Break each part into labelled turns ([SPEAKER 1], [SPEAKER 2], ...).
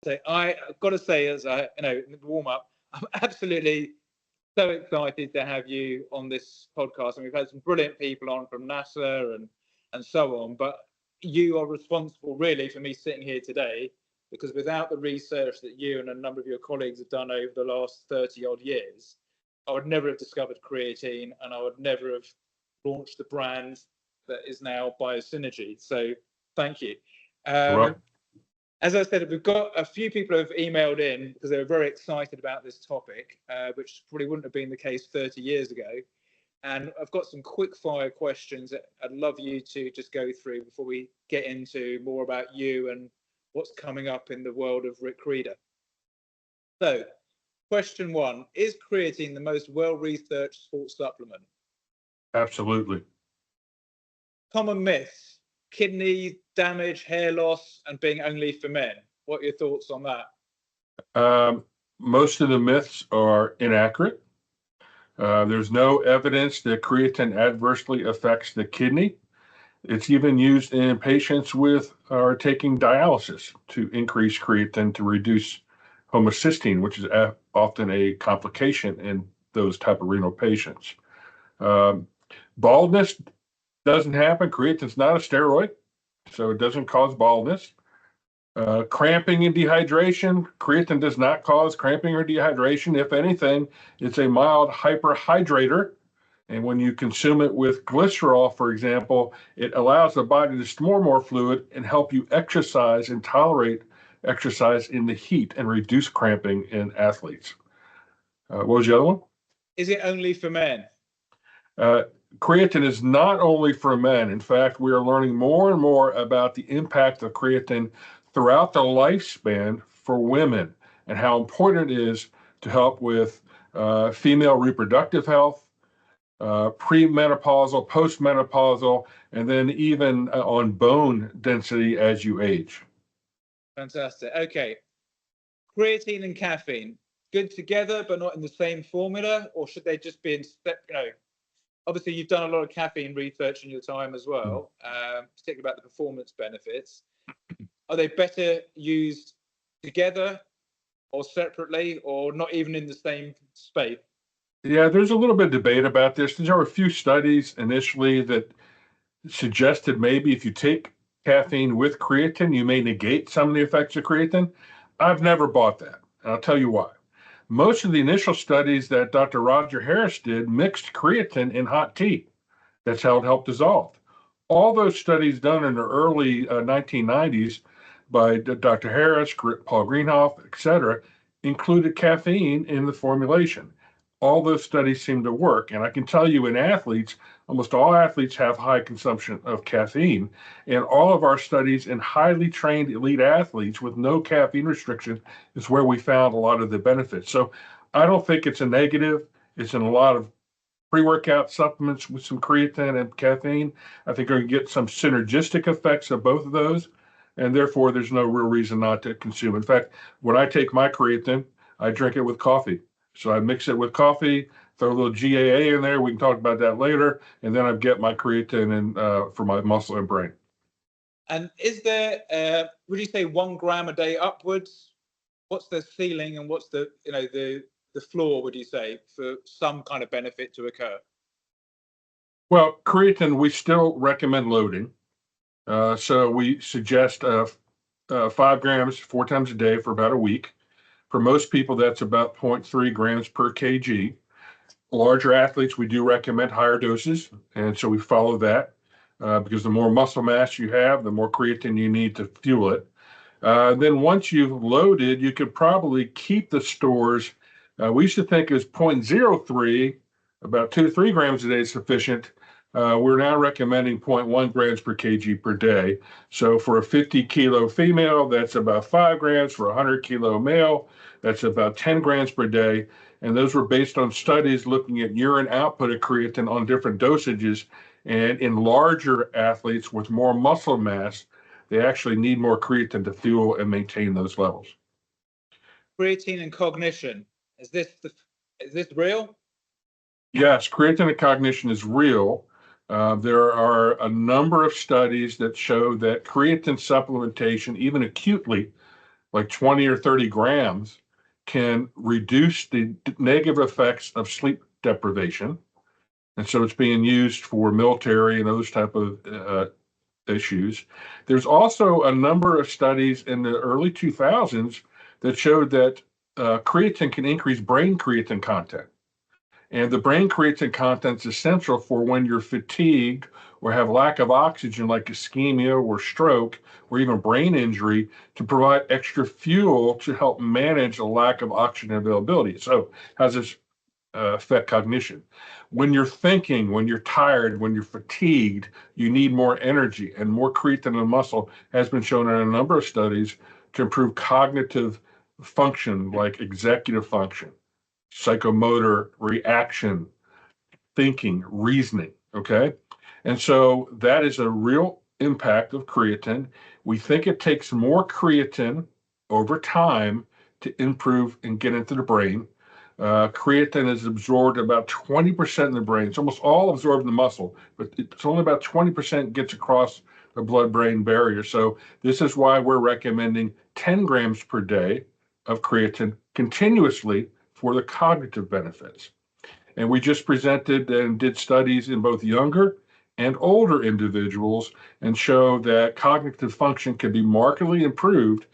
[SPEAKER 1] So I've got to say, as I, in the warm up, I'm absolutely so excited to have you on this podcast. And we've had some brilliant people on from NASA and so on. But you are responsible, really, for me sitting here today, because without the research that you and a number of your colleagues have done over the last 30 odd years, I would never have discovered creatine, and I would never have launched the brand that is now Biosynergy. So thank you. As I said, we've got a few people who have emailed in because they were very excited about this topic, which probably wouldn't have been the case 30 years ago. And I've got some quick fire questions that I'd love you to just go through before we get into more about you and what's coming up in the world of Rick Kreider. So, question one, is creatine the most well-researched sports supplement?
[SPEAKER 2] Absolutely.
[SPEAKER 1] Common myths. Kidney damage, hair loss, and being only for men. What are your thoughts on that?
[SPEAKER 2] Most of the myths are inaccurate. There's no evidence that creatine adversely affects the kidney. It's even used in patients with are taking dialysis to increase creatine to reduce homocysteine, which is often a complication in those type of renal patients. Baldness doesn't happen. Creatine's not a steroid, so it doesn't cause baldness. Cramping and dehydration, creatine does not cause cramping or dehydration. If anything, it's a mild hyperhydrator. And when you consume it with glycerol, for example, it allows the body to store more fluid and help you exercise and tolerate exercise in the heat and reduce cramping in athletes. What was the other one?
[SPEAKER 1] Is it only for men?
[SPEAKER 2] Creatine is not only for men. In fact, we are learning more and more about the impact of creatine throughout the lifespan for women and how important it is to help with female reproductive health, premenopausal, postmenopausal, and then even on bone density as you age.
[SPEAKER 1] Fantastic. Okay. Creatine and caffeine, good together, but not in the same formula, or should they just be in step, obviously, you've done a lot of caffeine research in your time as well, particularly about the performance benefits. Are they better used together or separately or not even in the same space?
[SPEAKER 2] Yeah, there's a little bit of debate about this. There were a few studies initially that suggested maybe if you take caffeine with creatine, you may negate some of the effects of creatine. I've never bought that, and I'll tell you why. Most of the initial studies that Dr. Roger Harris did mixed creatine in hot tea. That's how it helped dissolve. All those studies done in the early 1990s by Dr. Harris, Paul Greenhoff, et cetera, included caffeine in the formulation. All those studies seem to work. And I can tell you in athletes, almost all athletes have high consumption of caffeine. And all of our studies in highly trained elite athletes with no caffeine restriction is where we found a lot of the benefits. So I don't think it's a negative. It's in a lot of pre-workout supplements with some creatine and caffeine. I think you're going to get some synergistic effects of both of those. And therefore, there's no real reason not to consume. In fact, when I take my creatine, I drink it with coffee. So I mix it with coffee, throw a little GAA in there. We can talk about that later. And then I get my creatine in, for my muscle and brain.
[SPEAKER 1] And is there, would you say 1 gram a day upwards? What's the ceiling and what's the, the floor, would you say, for some kind of benefit to occur?
[SPEAKER 2] Well, creatine, we still recommend loading. So we suggest 5 grams 4 times a day for about a week. For most people, that's about 0.3 grams per kg. Larger athletes, we do recommend higher doses, and so we follow that because the more muscle mass you have, the more creatine you need to fuel it. Then once you've loaded, you could probably keep the stores. We used to think it was 0.03, about 2 to 3 grams a day is sufficient. We're now recommending 0.1 grams per kg per day. So for a 50-kilo female, that's about 5 grams. For a 100-kilo male, that's about 10 grams per day. And those were based on studies looking at urine output of creatine on different dosages. And in larger athletes with more muscle mass, they actually need more creatine to fuel and maintain those levels.
[SPEAKER 1] Creatine and cognition, is this real?
[SPEAKER 2] Yes, creatine and cognition is real. There are a number of studies that show that creatine supplementation, even acutely, like 20 or 30 grams, can reduce the negative effects of sleep deprivation. And so it's being used for military and those type of issues. There's also a number of studies in the early 2000s that showed that creatine can increase brain creatine content. And the brain creatine content is essential for when you're fatigued or have lack of oxygen, like ischemia or stroke, or even brain injury, to provide extra fuel to help manage the lack of oxygen availability. So, how does this affect cognition? When you're thinking, when you're tired, when you're fatigued, you need more energy, and more creatine in the muscle has been shown in a number of studies to improve cognitive function, like executive function, psychomotor reaction, thinking, reasoning. Okay. And so that is a real impact of creatine. We think it takes more creatine over time to improve and get into the brain. Creatine is absorbed about 20% in the brain. It's almost all absorbed in the muscle, but it's only about 20% gets across the blood-brain barrier. So this is why we're recommending 10 grams per day of creatine continuously for the cognitive benefits. And we just presented and did studies in both younger and older individuals and show that cognitive function can be markedly improved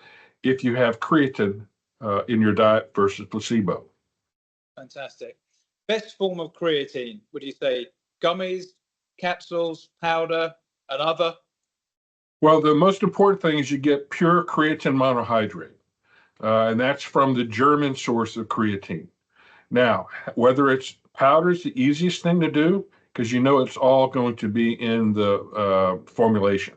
[SPEAKER 2] if you have creatine in your diet versus placebo.
[SPEAKER 1] Fantastic. Best form of creatine, would you say gummies, capsules, powder, and other?
[SPEAKER 2] Well, the most important thing is you get pure creatine monohydrate, and that's from the German source of creatine. Now, whether it's powder is the easiest thing to do because you know it's all going to be in the formulation.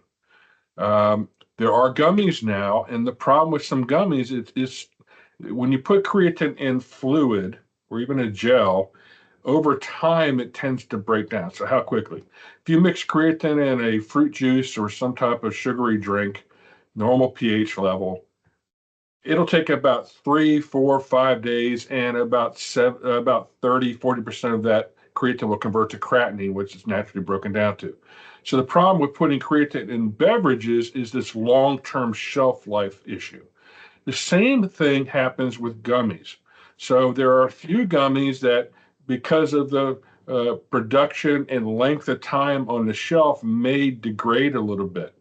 [SPEAKER 2] There are gummies now, and the problem with some gummies is when you put creatine in fluid or even a gel, over time it tends to break down. So how quickly? If you mix creatine in a fruit juice or some type of sugary drink, normal pH level, it'll take about 3, 4, 5 days, and about 30, 40% of that creatine will convert to creatinine, which is naturally broken down to. So the problem with putting creatine in beverages is this long-term shelf life issue. The same thing happens with gummies. So there are a few gummies that, because of the production and length of time on the shelf, may degrade a little bit.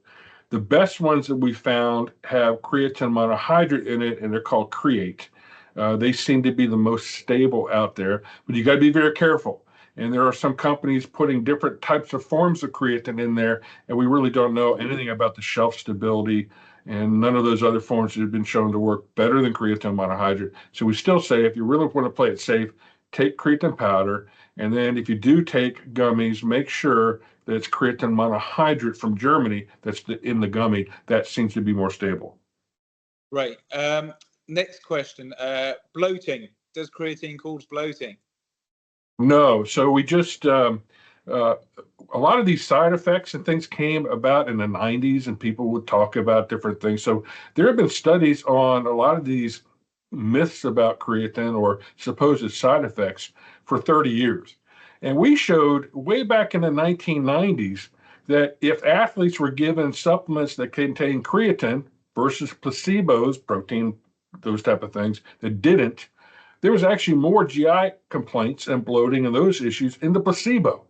[SPEAKER 2] The best ones that we found have creatine monohydrate in it, and they're called Create. They seem to be the most stable out there, but you got to be very careful. And there are some companies putting different types of forms of creatine in there, and we really don't know anything about the shelf stability. And none of those other forms have been shown to work better than creatine monohydrate. So we still say, if you really want to play it safe, take creatine powder. And then if you do take gummies, make sure that it's creatine monohydrate from Germany that's in the gummy. That seems to be more stable.
[SPEAKER 1] Right. Next question. Bloating. Does creatine cause bloating?
[SPEAKER 2] No. So we just, a lot of these side effects and things came about in the 90s, and people would talk about different things. So there have been studies on a lot of these myths about creatine or supposed side effects for 30 years. And we showed way back in the 1990s that if athletes were given supplements that contain creatine versus placebos, protein, those type of things that didn't, there was actually more GI complaints and bloating and those issues in the placebo.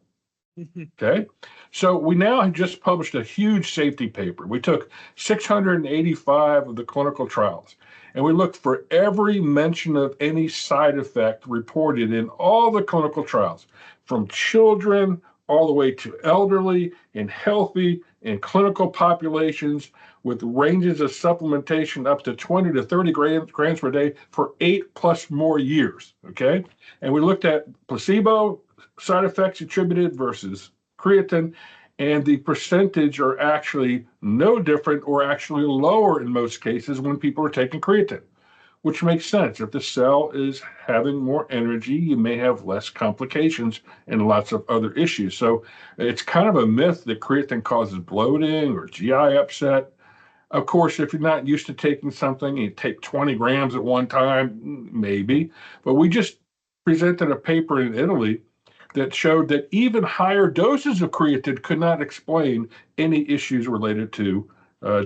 [SPEAKER 2] Okay. So we now have just published a huge safety paper. We took 685 of the clinical trials, and we looked for every mention of any side effect reported in all the clinical trials, from children all the way to elderly and healthy and clinical populations, with ranges of supplementation up to 20 to 30 grams per day for 8+ more years. Okay. And we looked at placebo side effects attributed versus creatine, and the percentage are actually no different or actually lower in most cases when people are taking creatine, which makes sense. If the cell is having more energy, you may have less complications and lots of other issues. So it's kind of a myth that creatine causes bloating or GI upset. Of course, if you're not used to taking something, you take 20 grams at one time, maybe. But we just presented a paper in Italy that showed that even higher doses of creatine could not explain any issues related to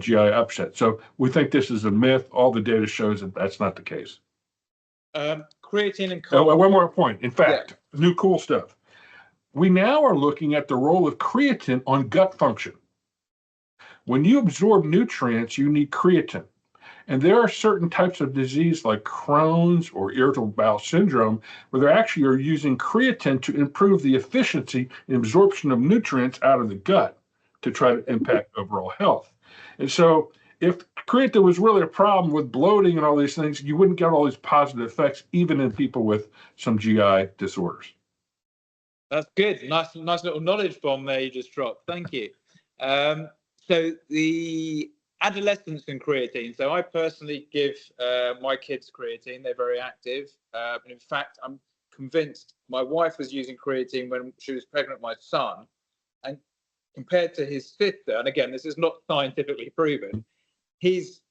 [SPEAKER 2] GI upset. So we think this is a myth. All the data shows that that's not the case.
[SPEAKER 1] Creatine and
[SPEAKER 2] one more point. In fact, new cool stuff. We now are looking at the role of creatine on gut function. When you absorb nutrients, you need creatine. And there are certain types of disease like Crohn's or irritable bowel syndrome where they actually are using creatine to improve the efficiency and absorption of nutrients out of the gut to try to impact overall health. And so if creatine was really a problem with bloating and all these things, you wouldn't get all these positive effects, even in people with some GI disorders.
[SPEAKER 1] That's good. Nice little knowledge bomb there you just dropped. Thank you. So the adolescents and creatine. So I personally give my kids creatine. They're very active. And in fact, I'm convinced my wife was using creatine when she was pregnant with my son. And compared to his sister, and again, this is not scientifically proven, he's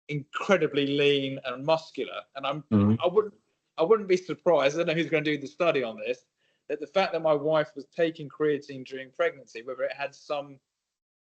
[SPEAKER 1] incredibly lean and muscular. And I wouldn't be surprised, I don't know who's going to do the study on this, that the fact that my wife was taking creatine during pregnancy, whether it had some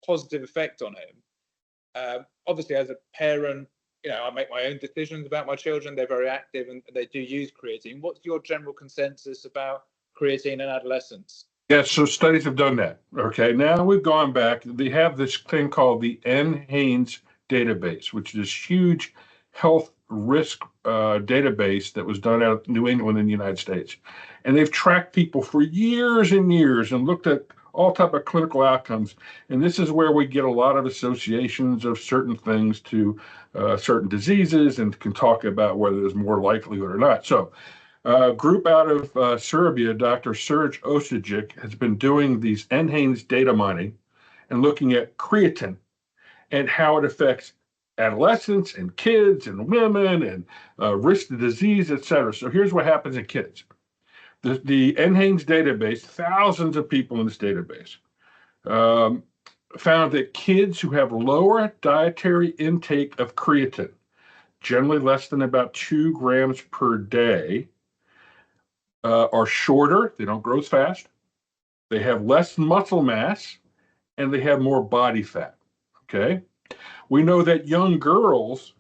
[SPEAKER 1] positive effect on him. Obviously, as a parent, I make my own decisions about my children. They're very active and they do use creatine. What's your general consensus about creatine in adolescents?
[SPEAKER 2] Yes, so studies have done that. Okay, now we've gone back. They have this thing called the NHANES database, which is this huge health risk database that was done out of New England in the United States. And they've tracked people for years and years and looked at all type of clinical outcomes. And this is where we get a lot of associations of certain things to certain diseases and can talk about whether there's more likelihood or not. So a group out of Serbia, Dr. Serge Osijic, has been doing these NHANES data mining and looking at creatine and how it affects adolescents and kids and women and risk of disease, et cetera. So here's what happens in kids. The NHANES database, thousands of people in this database, found that kids who have lower dietary intake of creatine, generally less than about 2 grams per day, are shorter, they don't grow as fast, they have less muscle mass, and they have more body fat, okay? We know that young girls,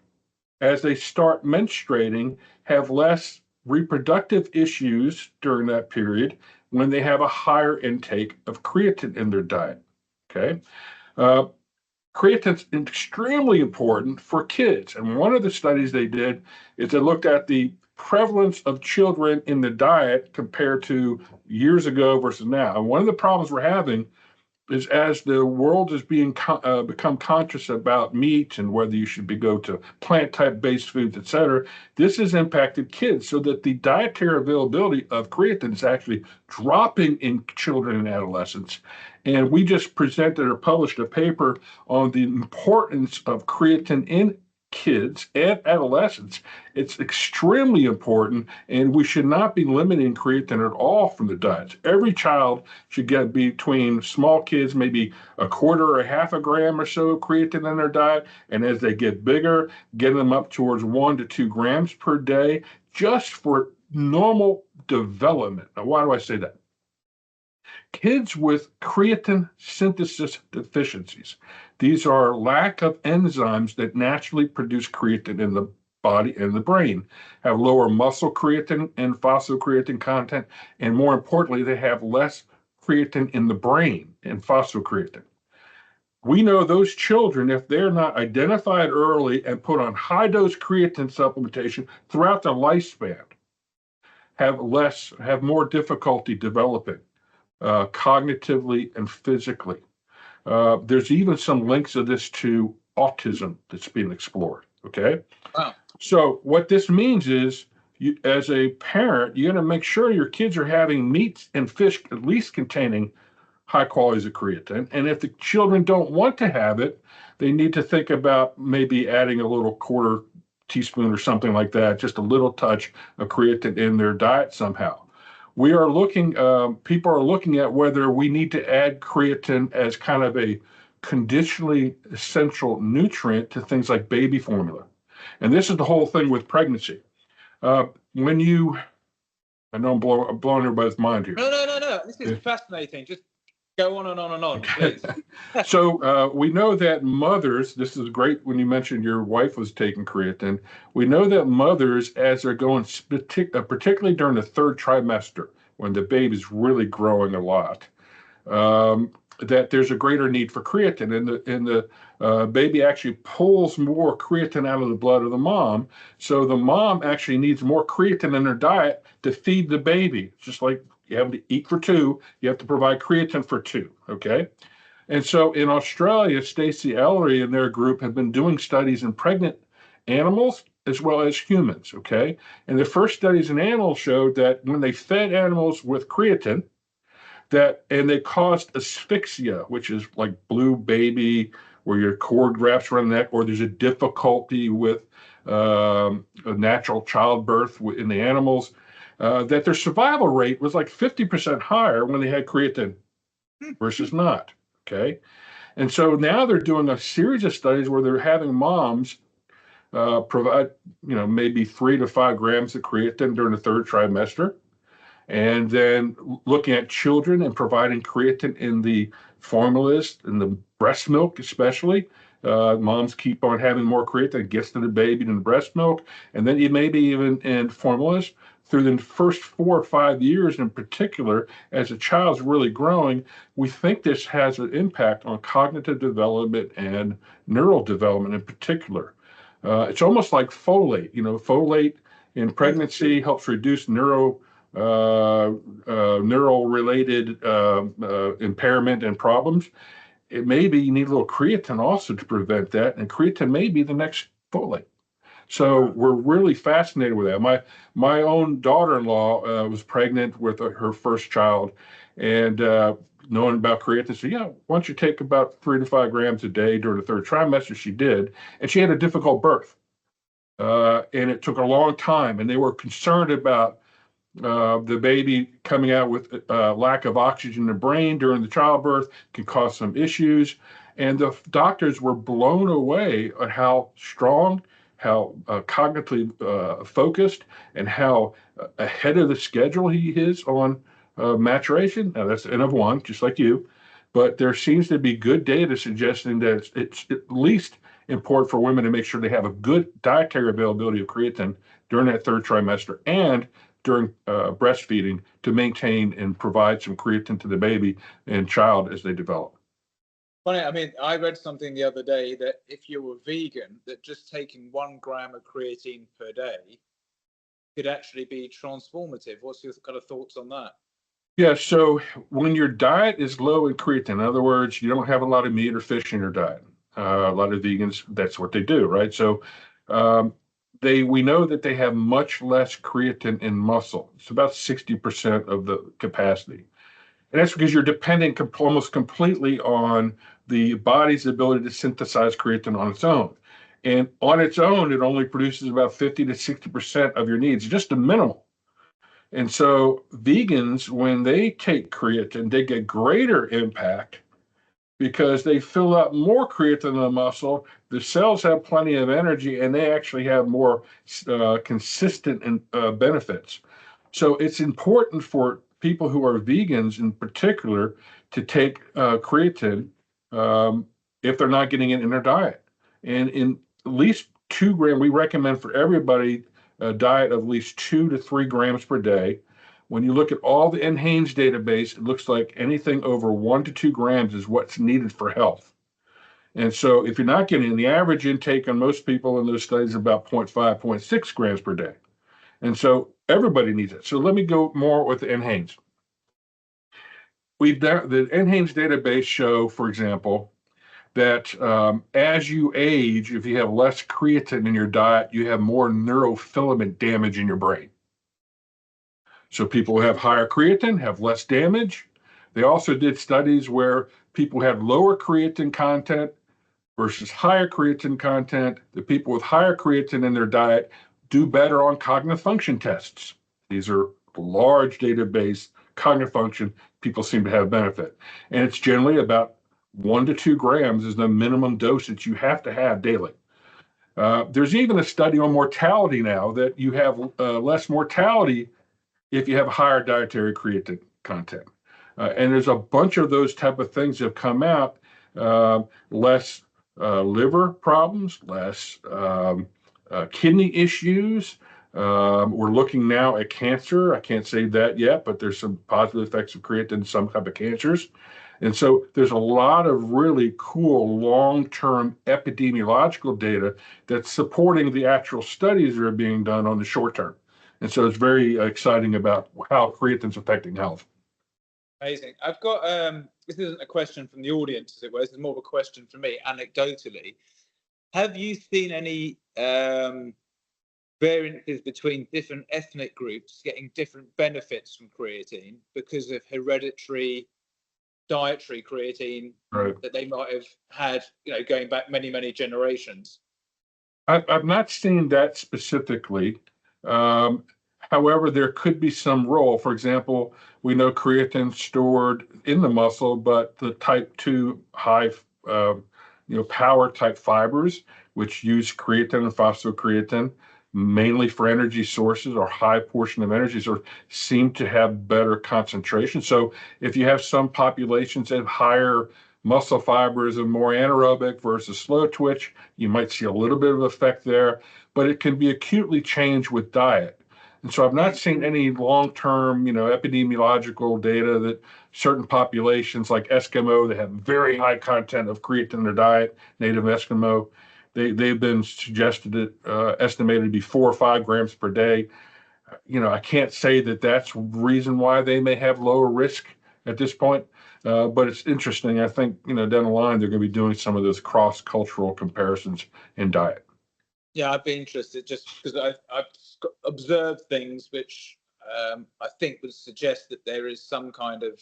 [SPEAKER 2] as they start menstruating, have less reproductive issues during that period when they have a higher intake of creatine in their diet, okay? Creatine's extremely important for kids. And one of the studies they did is they looked at the prevalence of children in the diet compared to years ago versus now. And one of the problems we're having is as the world is being become conscious about meat and whether you should go to plant type based foods, et cetera, this has impacted kids so that the dietary availability of creatine is actually dropping in children and adolescents. And we just presented or published a paper on the importance of creatine in kids and adolescents. It's extremely important, and we should not be limiting creatine at all from the diets. Every child should get between small kids, maybe a quarter or a half a gram or so of creatine in their diet, and as they get bigger, get them up towards 1 to 2 grams per day just for normal development. Now, why do I say that? Kids with creatine synthesis deficiencies, these are lack of enzymes that naturally produce creatine in the body and the brain, have lower muscle creatine and phosphocreatine content, and more importantly, they have less creatine in the brain and phosphocreatine. We know those children, if they're not identified early and put on high-dose creatine supplementation throughout their lifespan, have more difficulty developing cognitively and physically. There's even some links of this to autism that's being explored, okay?
[SPEAKER 1] Wow.
[SPEAKER 2] So what this means is, you, as a parent, you got to make sure your kids are having meats and fish at least containing high qualities of creatine. And if the children don't want to have it, they need to think about maybe adding a little quarter teaspoon or something like that, just a little touch of creatine in their diet somehow. We are looking, people are looking at whether we need to add creatine as kind of a conditionally essential nutrient to things like baby formula. And this is the whole thing with pregnancy. I know I'm blowing everybody's mind here.
[SPEAKER 1] No. This is fascinating. Just Go on and on and on, please.
[SPEAKER 2] So we know that mothers, this is great when you mentioned your wife was taking creatine. We know that mothers, as they're going, particularly during the third trimester, when the baby's really growing a lot, that there's a greater need for creatine, and the baby actually pulls more creatine out of the blood of the mom. So the mom actually needs more creatine in her diet to feed the baby. It's just like you have to eat for two, you have to provide creatine for two. Okay. And so in Australia, Stacey Ellery and their group have been doing studies in pregnant animals as well as humans. Okay. And the first studies in animals showed that when they fed animals with creatine, and they caused asphyxia, which is like blue baby, where your cord wraps around the neck, or there's a difficulty with a natural childbirth in the animals, that their survival rate was like 50% higher when they had creatine versus not. Okay. And so now they're doing a series of studies where they're having moms provide, maybe 3 to 5 grams of creatine during the third trimester, and then looking at children and providing creatine in the formulas, in the breast milk especially. Moms keep on having more creatine, gets to the baby in the breast milk, and then maybe even in formulas through the first 4 or 5 years in particular, as a child's really growing. We think this has an impact on cognitive development and neural development in particular. It's almost like folate. Folate in pregnancy helps reduce neural related impairment and problems. It maybe you need a little creatine also to prevent that, and creatine may be the next folate. So we're really fascinated with that. My own daughter-in-law was pregnant with her first child, and knowing about creatine, said, "Yeah, why don't you take about 3 to 5 grams a day during the third trimester?" She did, and she had a difficult birth, and it took a long time, and they were concerned about the baby coming out with lack of oxygen in the brain during the childbirth can cause some issues. And the doctors were blown away at how strong, how cognitively focused, and how ahead of the schedule he is on maturation. Now, that's N of 1, just like you. But there seems to be good data suggesting that it's at least important for women to make sure they have a good dietary availability of creatine during that third trimester and during breastfeeding to maintain and provide some creatine to the baby and child as they develop.
[SPEAKER 1] Funny, I mean, I read something the other day that if you were vegan, that just taking 1 gram of creatine per day could actually be transformative. What's your kind of thoughts on that?
[SPEAKER 2] Yeah, so when your diet is low in creatine, in other words, you don't have a lot of meat or fish in your diet. A lot of vegans, that's what they do, right? So we know that they have much less creatine in muscle. It's about 60% of the capacity. And that's because you're depending almost completely on the body's ability to synthesize creatine on its own. And on its own, it only produces about 50 to 60% of your needs, just a minimal. And so vegans, when they take creatine, they get greater impact because they fill up more creatine in the muscle. The cells have plenty of energy, and they actually have more consistent benefits. So it's important for people who are vegans in particular to take creatine if they're not getting it in their diet. And in at least 2 grams, we recommend for everybody a diet of at least 2 to 3 grams per day. When you look at all the NHANES database, it looks like anything over 1 to 2 grams is what's needed for health. And so if you're not getting the average intake on most people in those studies is about 0.5, 0.6 grams per day. And so everybody needs it. So let me go more with the NHANES. The NHANES database show, for example, that as you age, if you have less creatine in your diet, you have more neurofilament damage in your brain. So people who have higher creatine have less damage. They also did studies where people had lower creatine content versus higher creatine content. The people with higher creatine in their diet do better on cognitive function tests. These are large database cognitive function. People seem to have benefit. And it's generally about 1 to 2 grams is the minimum dose that you have to have daily. There's even a study on mortality now that you have less mortality if you have higher dietary creatine content. And there's a bunch of those type of things that have come out. Less liver problems, less kidney issues. We're looking now at cancer. I can't say that yet, but there's some positive effects of creatine in some type of cancers. And so there's a lot of really cool long-term epidemiological data that's supporting the actual studies that are being done on the short term. And so it's very exciting about how creatine's affecting health.
[SPEAKER 1] Amazing. I've got this isn't a question from the audience, as it were. This is more of a question from me, anecdotally. Have you seen any variances between different ethnic groups getting different benefits from creatine because of hereditary dietary creatine that they might have had, going back many generations?
[SPEAKER 2] I've not seen that specifically. However, there could be some role. For example, we know creatine stored in the muscle, but the type 2 high power type fibers, which use creatine and phosphocreatine mainly for energy sources or high portion of energy source, seem to have better concentration. So if you have some populations that have higher muscle fibers and more anaerobic versus slow twitch, you might see a little bit of effect there, but it can be acutely changed with diet. And so I've not seen any long-term, epidemiological data that certain populations like Eskimo that have very high content of creatine in their diet, native Eskimo, they've been suggested estimated to be 4 or 5 grams per day. I can't say that that's reason why they may have lower risk at this point, but it's interesting. I think down the line they're going to be doing some of those cross-cultural comparisons in diet.
[SPEAKER 1] Yeah, I'd be interested just because I've observed things which I think would suggest that there is some kind of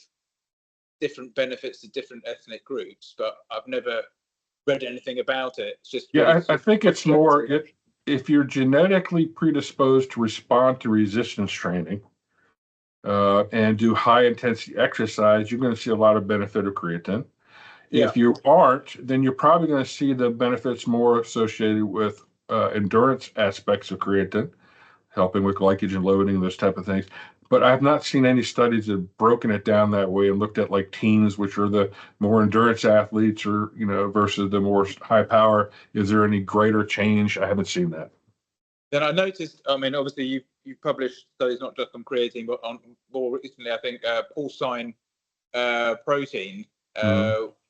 [SPEAKER 1] different benefits to different ethnic groups, but I've never read anything about it. It's just
[SPEAKER 2] I think it's more if you're genetically predisposed to respond to resistance training and do high intensity exercise, you're going to see a lot of benefit of creatine. If you aren't, then you're probably going to see the benefits more associated with endurance aspects of creatine, helping with glycogen loading, those type of things. But I have not seen any studies that have broken it down that way and looked at like teens, which are the more endurance athletes, or versus the more high power. Is there any greater change? I haven't seen that.
[SPEAKER 1] Then I noticed. I mean, obviously you've published studies not just on creatine, but on more recently, I think porcine protein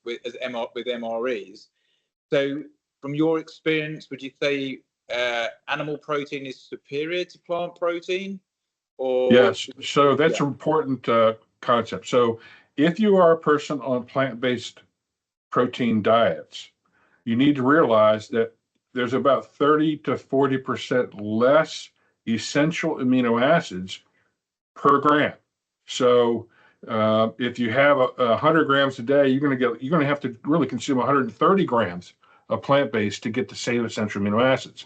[SPEAKER 1] with MREs. So, from your experience, would you say animal protein is superior to plant protein? Or
[SPEAKER 2] yes, so that's an important concept. So if you are a person on plant-based protein diets, you need to realize that there's about 30 to 40% less essential amino acids per gram. So if you have 100 grams a day, you're going to have to really consume 130 grams of plant-based to get the same essential amino acids.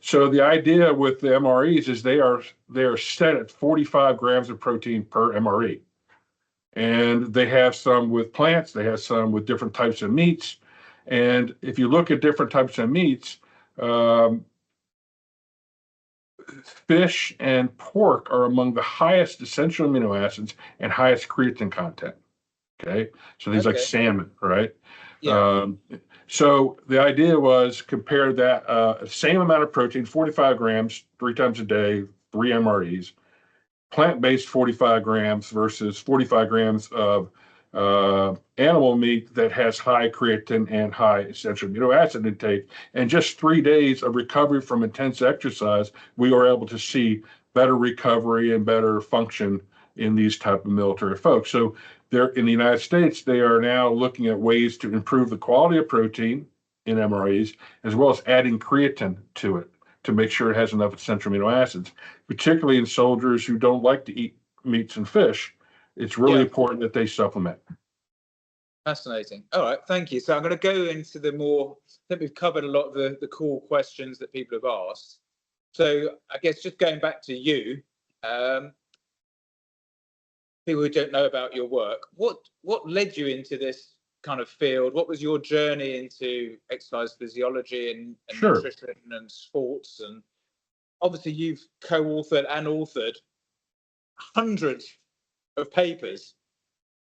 [SPEAKER 2] So the idea with the MREs is they are set at 45 grams of protein per MRE. And they have some with plants, they have some with different types of meats. And if you look at different types of meats, fish and pork are among the highest essential amino acids and highest creatine content. Okay. So things like salmon, right?
[SPEAKER 1] Yeah.
[SPEAKER 2] So the idea was compare that same amount of protein, 45 grams, 3 times a day, 3 MREs, plant-based 45 grams versus 45 grams of animal meat that has high creatine and high essential amino acid intake. And just 3 days of recovery from intense exercise, we were able to see better recovery and better function in these type of military folks. So they're in the United States, they are now looking at ways to improve the quality of protein in MREs, as well as adding creatine to it to make sure it has enough essential amino acids, particularly in soldiers who don't like to eat meats and fish. It's really important that they supplement.
[SPEAKER 1] Fascinating. All right, thank you. So I'm going to go into the more, I think we've covered a lot of the cool questions that people have asked. So I guess just going back to you, people who don't know about your work, what led you into this kind of field? What was your journey into exercise physiology and nutrition and sports? And obviously you've co-authored and authored hundreds of papers.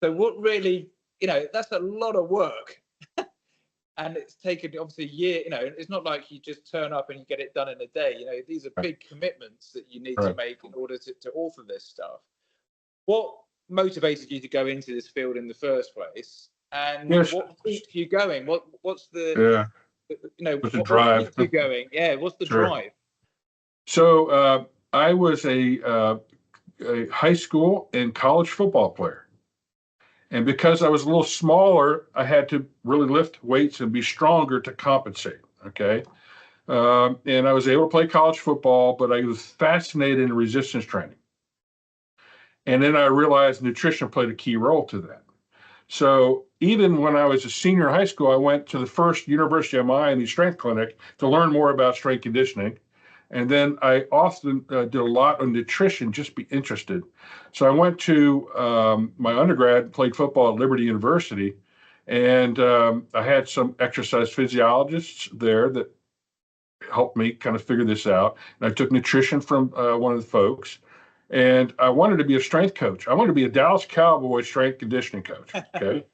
[SPEAKER 1] So what really, that's a lot of work. And it's taken obviously a year, it's not like you just turn up and you get it done in a day. These are big commitments that you need to make in order to author this stuff. What motivated you to go into this field in the first place? And what keeps you going? What's the,
[SPEAKER 2] the drive?
[SPEAKER 1] What keeps you going? Yeah, what's the drive?
[SPEAKER 2] So I was a high school and college football player. And because I was a little smaller, I had to really lift weights and be stronger to compensate. Okay. And I was able to play college football, but I was fascinated in resistance training. And then I realized nutrition played a key role to that. So even when I was a senior in high school, I went to the first University of Miami strength clinic to learn more about strength conditioning. And then I often did a lot on nutrition, just be interested. So I went to my undergrad, played football at Liberty University, and I had some exercise physiologists there that helped me kind of figure this out. And I took nutrition from one of the folks, and I wanted to be a strength coach. I wanted to be a Dallas Cowboys strength conditioning coach. Okay.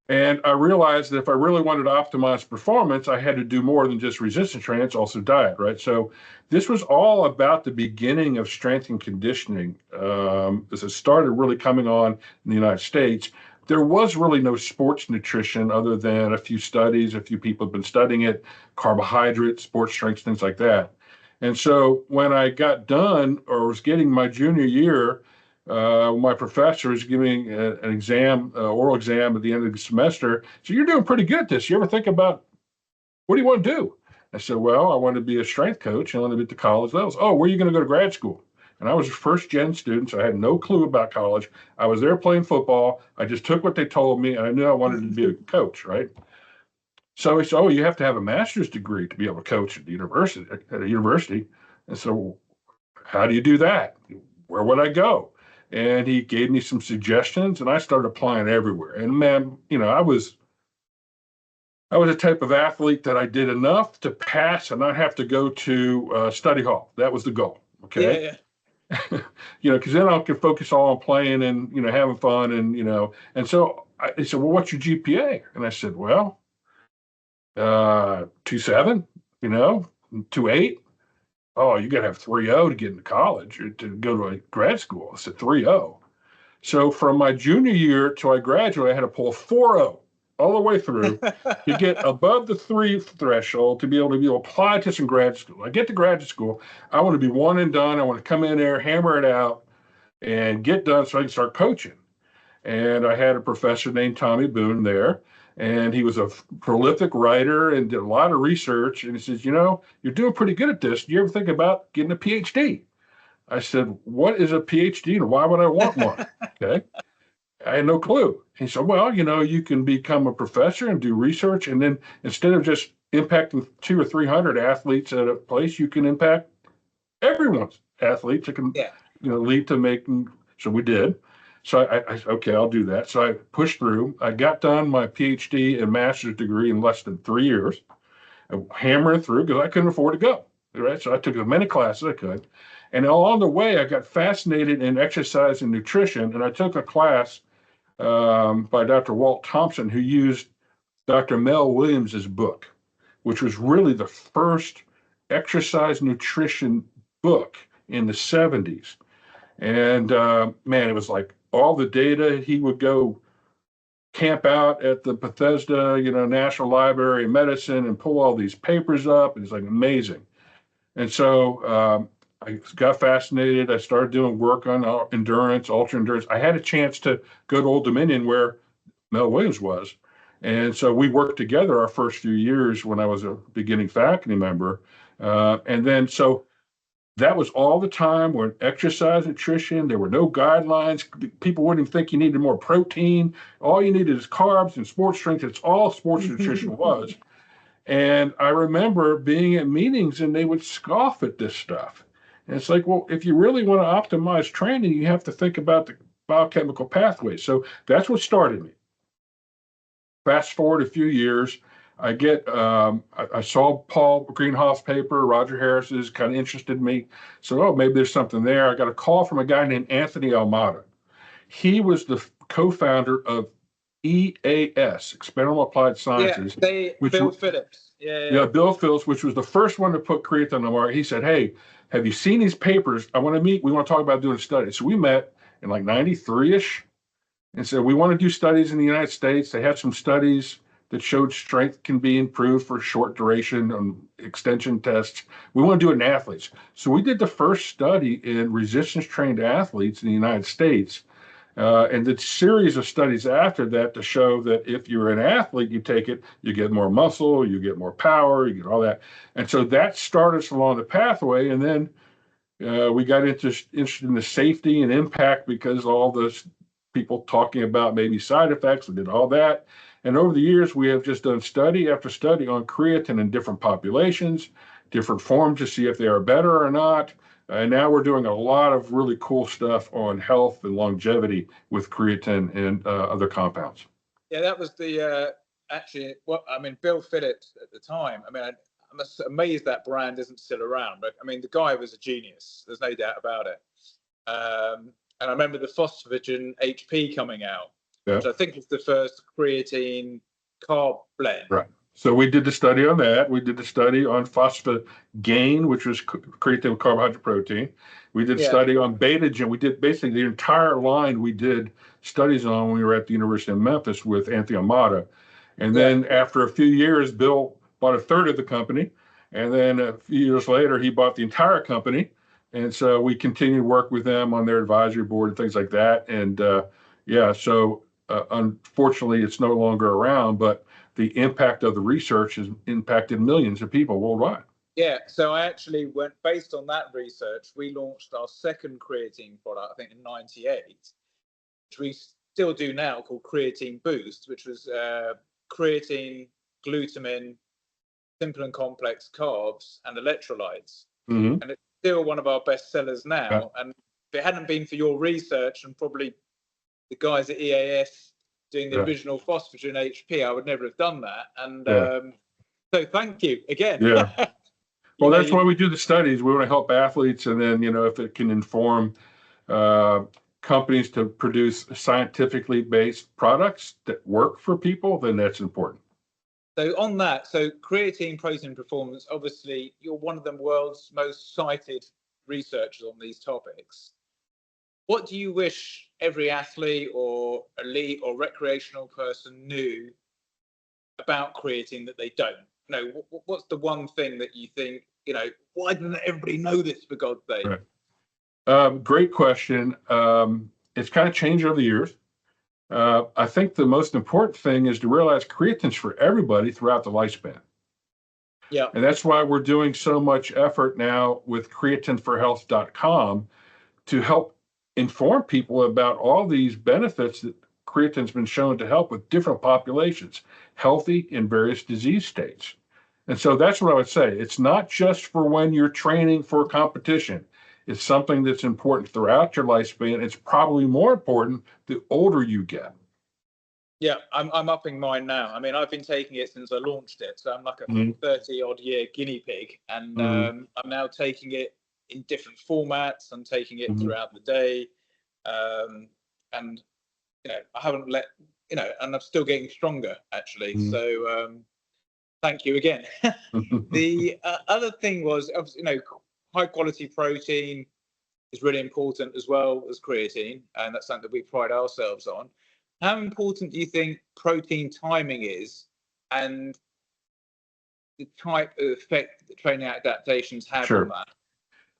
[SPEAKER 2] And I realized that if I really wanted to optimize performance, I had to do more than just resistance training, it's also diet, right? So this was all about the beginning of strength and conditioning. As it started really coming on in the United States, there was really no sports nutrition other than a few studies, a few people have been studying it, carbohydrates, sports drinks, things like that. And so when I got done or was getting my junior year, my professor was giving an exam, oral exam at the end of the semester. So you're doing pretty good at this. You ever think about what do you want to do? I said, well, I want to be a strength coach. I want to be at the college levels. Oh, where are you going to go to grad school? And I was a first gen student, so I had no clue about college. I was there playing football. I just took what they told me, and I knew I wanted to be a coach, right? So he said, oh, you have to have a master's degree to be able to coach at the university. And so how do you do that? Where would I go? And he gave me some suggestions, and I started applying everywhere. And man, I was a type of athlete that I did enough to pass and not have to go to study hall. That was the goal. Okay.
[SPEAKER 1] Yeah.
[SPEAKER 2] Because then I could focus all on playing and having fun and so he said, well, what's your GPA? And I said, well, 2.7, 2.8. Oh, you got to have 3.0 to get into college or to go to a grad school. I said 3.0. So from my junior year till I graduated, I had to pull 4.0 all the way through to get above the 3 threshold to be able to apply to some grad school. I get to graduate school, I want to be one and done. I want to come in there, hammer it out, and get done so I can start coaching. And I had a professor named Tommy Boone there, and he was a prolific writer and did a lot of research. And he says, you're doing pretty good at this. Do you ever think about getting a PhD? I said, what is a PhD and why would I want one? Okay. I had no clue. He said, well, you can become a professor and do research. And then instead of just impacting 200 or 300 athletes at a place, you can impact everyone's athletes. It can, lead to making. So we did. So I okay, I'll do that. So I pushed through. I got done my PhD and master's degree in less than 3 years. I hammered through because I couldn't afford to go. Right. So I took as many classes as I could. And along the way, I got fascinated in exercise and nutrition. And I took a class by Dr. Walt Thompson, who used Dr. Mel Williams's book, which was really the first exercise nutrition book in the 70s. And man, it was like all the data. He would go camp out at the Bethesda, National Library of Medicine and pull all these papers up. It's like amazing. And so I got fascinated. I started doing work on endurance, ultra endurance. I had a chance to go to Old Dominion where Mel Williams was. And so we worked together our first few years when I was a beginning faculty member. And then so that was all the time. We're in exercise nutrition. There were no guidelines. People wouldn't even think you needed more protein. All you needed is carbs and sports drink. It's all sports nutrition was. And I remember being at meetings and they would scoff at this stuff. And it's like, well, if you really want to optimize training, you have to think about the biochemical pathways. So that's what started me. Fast forward a few years, I saw Paul Greenhoff's paper, Roger Harris's, kind of interested me. So, maybe there's something there. I got a call from a guy named Anthony Almada. He was the co-founder of EAS, Experimental Applied Sciences,
[SPEAKER 1] Bill Phillips. Yeah,
[SPEAKER 2] Bill Phillips, which was the first one to put creatine on the market. He said, "Hey, have you seen these papers? I want to meet. We want to talk about doing studies." So we met in like 93-ish and said, "We want to do studies in the United States." They had some studies that showed strength can be improved for short duration on extension tests. We want to do it in athletes. So we did the first study in resistance trained athletes in the United States. And the series of studies after that to show that if you're an athlete, you take it, you get more muscle, you get more power, you get all that. And so that started us along the pathway. And then we got interested in the safety and impact because all those people talking about maybe side effects, we did all that. And over the years, we have just done study after study on creatine in different populations, different forms to see if they are better or not. And now we're doing a lot of really cool stuff on health and longevity with creatine and other compounds.
[SPEAKER 1] Yeah, that was the actually. What I mean, Bill Phillips at the time. I mean, I'm amazed that brand isn't still around. But I mean, the guy was a genius. There's no doubt about it. And I remember the phosphagen HP coming out, which I think was the first creatine carb blend.
[SPEAKER 2] Right. So we did the study on that. We did the study on phosphagen, which was creatine with carbohydrate protein. We did a study on betagen. We did basically the entire line we did studies on when we were at the University of Memphis with Anthony Amata. And then after a few years, Bill bought a third of the company. And then a few years later, he bought the entire company. And so we continued to work with them on their advisory board and things like that. And so unfortunately, it's no longer around, but the impact of the research has impacted millions of people worldwide.
[SPEAKER 1] Yeah, so I actually went, based on that research, we launched our second creatine product, I think in 98, which we still do now, called Creatine Boost, which was creatine, glutamine, simple and complex carbs, and electrolytes. And it's still one of our best sellers now. And if it hadn't been for your research and probably the guys at EAS doing the original phosphagen HP, I would never have done that. And so thank you again.
[SPEAKER 2] Yeah. Well, that's why we do the studies. We want to help athletes. And then, if it can inform companies to produce scientifically based products that work for people, then that's important.
[SPEAKER 1] So on that, creatine protein performance, obviously, you're one of the world's most cited researchers on these topics. What do you wish every athlete or elite or recreational person knew about creatine that they don't? What's the one thing that you think, why doesn't everybody know this, for God's sake?
[SPEAKER 2] Right. Great question. It's kind of changed over the years. I think the most important thing is to realize creatine's for everybody throughout the lifespan.
[SPEAKER 1] Yeah.
[SPEAKER 2] And that's why we're doing so much effort now with creatineforhealth.com to help inform people about all these benefits that creatine's been shown to help with different populations, healthy in various disease states. And so that's what I would say. It's not just for when you're training for a competition. It's something that's important throughout your lifespan. It's probably more important the older you get.
[SPEAKER 1] Yeah, I'm upping mine now. I mean, I've been taking it since I launched it. So I'm like a 30-odd year guinea pig. And I'm now taking it in different formats. I'm taking it throughout the day. And, I haven't and I'm still getting stronger, actually. So thank you again. The other thing was, high quality protein is really important as well as creatine. And that's something that we pride ourselves on. How important do you think protein timing is, and the type of effect that training adaptations have on that?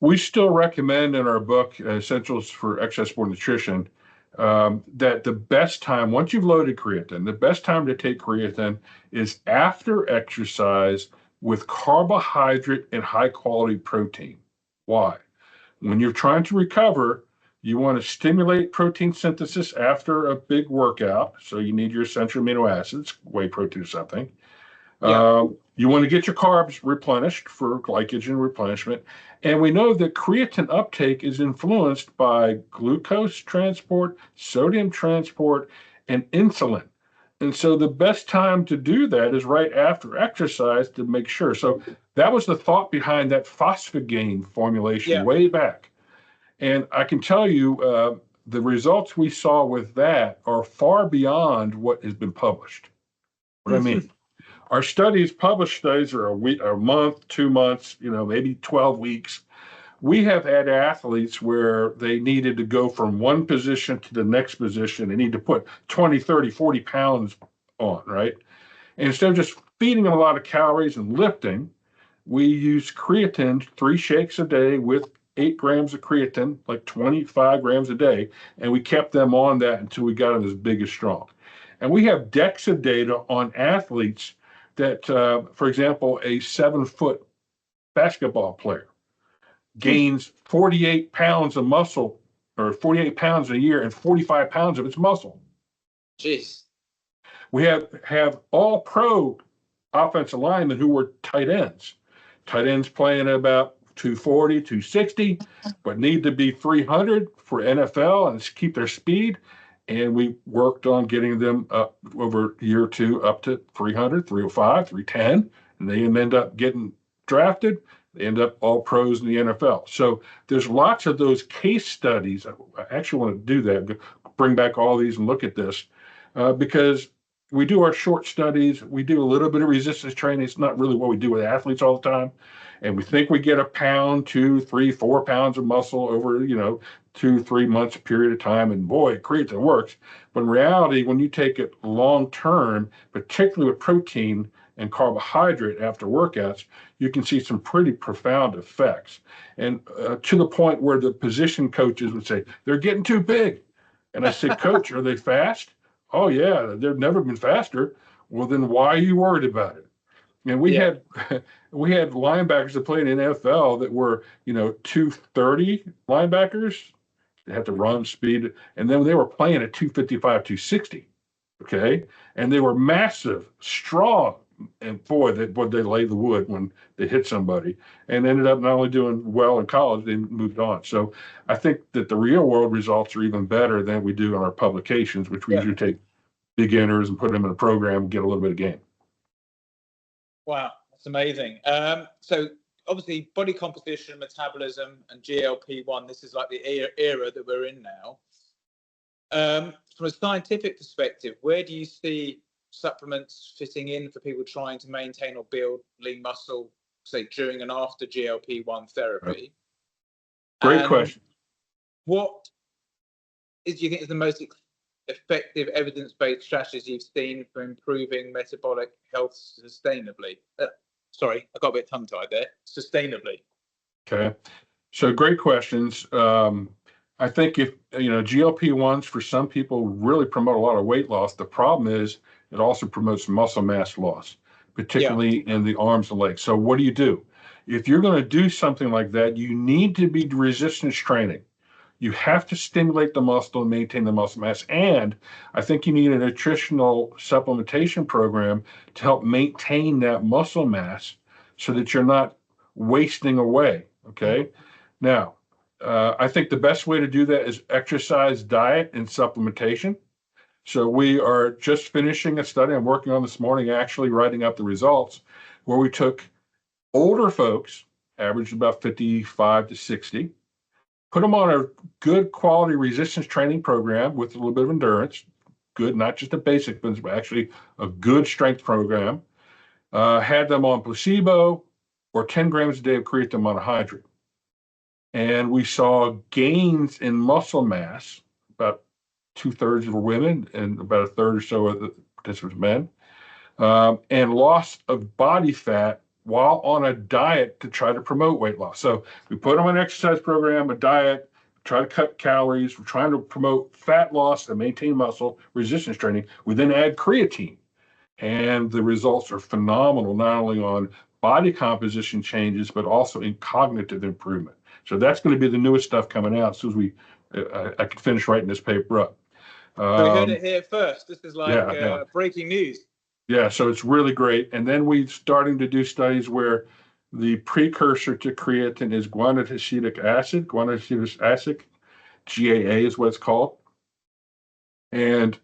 [SPEAKER 2] We still recommend in our book, Essentials for Exercise Sport Nutrition, that the best time, once you've loaded creatine, the best time to take creatine is after exercise with carbohydrate and high quality protein. Why? When you're trying to recover, you want to stimulate protein synthesis after a big workout. So you need your essential amino acids, whey protein or something. You want to get your carbs replenished for glycogen replenishment. And we know that creatine uptake is influenced by glucose transport, sodium transport, and insulin. And so the best time to do that is right after exercise to make sure. So that was the thought behind that phosphagen formulation way back. And I can tell you, the results we saw with that are far beyond what has been published. What I mean, our published studies are a week, a month, 2 months, maybe 12 weeks. We have had athletes where they needed to go from one position to the next position. They need to put 20, 30, 40 pounds on, right? And instead of just feeding them a lot of calories and lifting, we use creatine, 3 shakes a day with 8 grams of creatine, like 25 grams a day. And we kept them on that until we got them as big as strong. And we have DEXA data on athletes that, for example, a 7-foot basketball player gains 48 pounds of muscle, or 48 pounds a year, and 45 pounds of its muscle.
[SPEAKER 1] Jeez.
[SPEAKER 2] We have all pro offensive linemen who were tight ends. Tight ends playing at about 240, 260, but need to be 300 for NFL and keep their speed. And we worked on getting them up over a year or two up to 300, 305, 310, and they end up getting drafted. They end up all pros in the NFL. So there's lots of those case studies. I actually want to do that, bring back all these and look at this, because we do our short studies. We do a little bit of resistance training. It's not really what we do with athletes all the time. And we think we get a pound, 2, 3, 4 pounds of muscle over, 2, 3 months period of time. And boy, creatine works. But in reality, when you take it long term, particularly with protein and carbohydrate after workouts, you can see some pretty profound effects. And to the point where the position coaches would say, they're getting too big. And I said, Coach, are they fast? Oh, yeah, they've never been faster. Well, then why are you worried about it? And we had linebackers that played in the NFL that were, 230 linebackers. They had to run speed. And then they were playing at 255, 260. Okay. And they were massive, strong. And boy, they lay the wood when they hit somebody, and ended up not only doing well in college, they moved on. So I think that the real world results are even better than we do on our publications, which we usually take beginners and put them in a program and get a little bit of gain.
[SPEAKER 1] Wow, that's amazing. So obviously body composition, metabolism, and GLP-1, this is like the era that we're in now. From a scientific perspective, where do you see supplements fitting in for people trying to maintain or build lean muscle, say during and after GLP-1 therapy?
[SPEAKER 2] Great question.
[SPEAKER 1] What do you think is the most effective evidence-based strategies you've seen for improving metabolic health sustainably? Sorry, I got a bit tongue-tied there. Sustainably.
[SPEAKER 2] Okay. So great questions. I think if, GLP-1s for some people really promote a lot of weight loss. The problem is it also promotes muscle mass loss, particularly in the arms and legs. So what do? If you're going to do something like that, you need to be resistance training. You have to stimulate the muscle and maintain the muscle mass. And I think you need a nutritional supplementation program to help maintain that muscle mass so that you're not wasting away. Okay. Now, I think the best way to do that is exercise, diet, and supplementation. So we are just finishing a study I'm working on this morning, actually writing up the results, where we took older folks, averaged about 55 to 60, put them on a good quality resistance training program with a little bit of endurance, good, not just a basic, but actually a good strength program, had them on placebo or 10 grams a day of creatine monohydrate. And we saw gains in muscle mass, about 2/3 were women and about 1/3 or so of the participants men, and loss of body fat while on a diet to try to promote weight loss. So we put them on an exercise program, a diet, try to cut calories. We're trying to promote fat loss and maintain muscle resistance training. We then add creatine, and the results are phenomenal, not only on body composition changes, but also in cognitive improvement. So that's going to be the newest stuff coming out as soon as I can finish writing this paper up.
[SPEAKER 1] So we heard it here first. This is like breaking news.
[SPEAKER 2] Yeah, so it's really great. And then we're starting to do studies where the precursor to creatine is guanidinoacetic acid, GAA is what it's called. And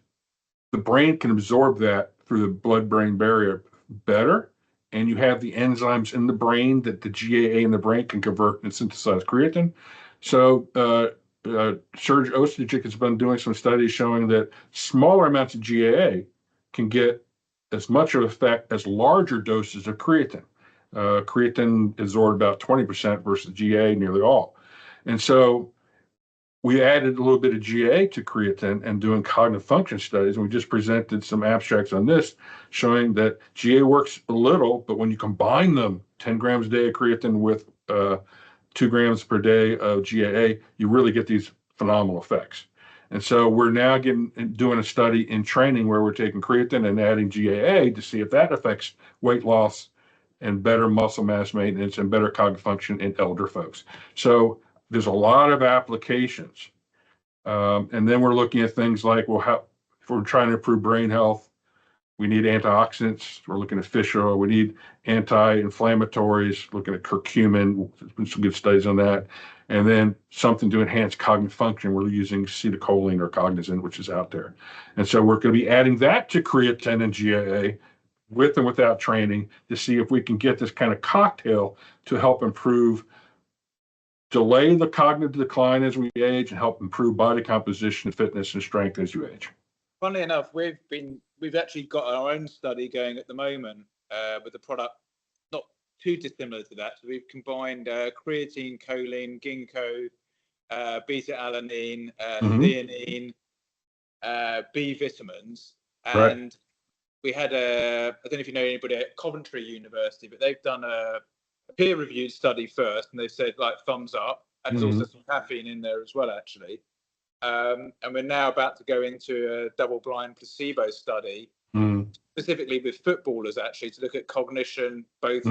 [SPEAKER 2] the brain can absorb that through the blood-brain barrier better. And you have the enzymes in the brain that the GAA in the brain can convert and synthesize creatine. So Serge Ostajic has been doing some studies showing that smaller amounts of GAA can get as much of effect as larger doses of creatine. Creatine is absorbed about 20% versus GAA nearly all. And so we added a little bit of GAA to creatine and doing cognitive function studies. And we just presented some abstracts on this showing that GAA works a little, but when you combine them, 10 grams a day of creatine with 2 grams per day of GAA, you really get these phenomenal effects. And so we're now doing a study in training where we're taking creatine and adding GAA to see if that affects weight loss and better muscle mass maintenance and better cognitive function in elder folks. So there's a lot of applications. And then we're looking at things like, well, if we're trying to improve brain health, we need antioxidants. We're looking at fish oil. We need anti-inflammatories, looking at curcumin. There's been some good studies on that. And then something to enhance cognitive function. We're using acetylcholine or cognizin, which is out there. And so we're going to be adding that to creatine and GAA with and without training to see if we can get this kind of cocktail to help delay the cognitive decline as we age and help improve body composition, fitness, and strength as you age.
[SPEAKER 1] Funnily enough, we've actually got our own study going at the moment with a product not too dissimilar to that. So we've combined creatine, choline, ginkgo, beta-alanine, theanine, B vitamins, and we had I don't know if you know anybody at Coventry University, but they've done a peer-reviewed study first, and they've said like thumbs up, and there's also some caffeine in there as well, actually. And we're now about to go into a double-blind placebo study, specifically with footballers, actually, to look at cognition, both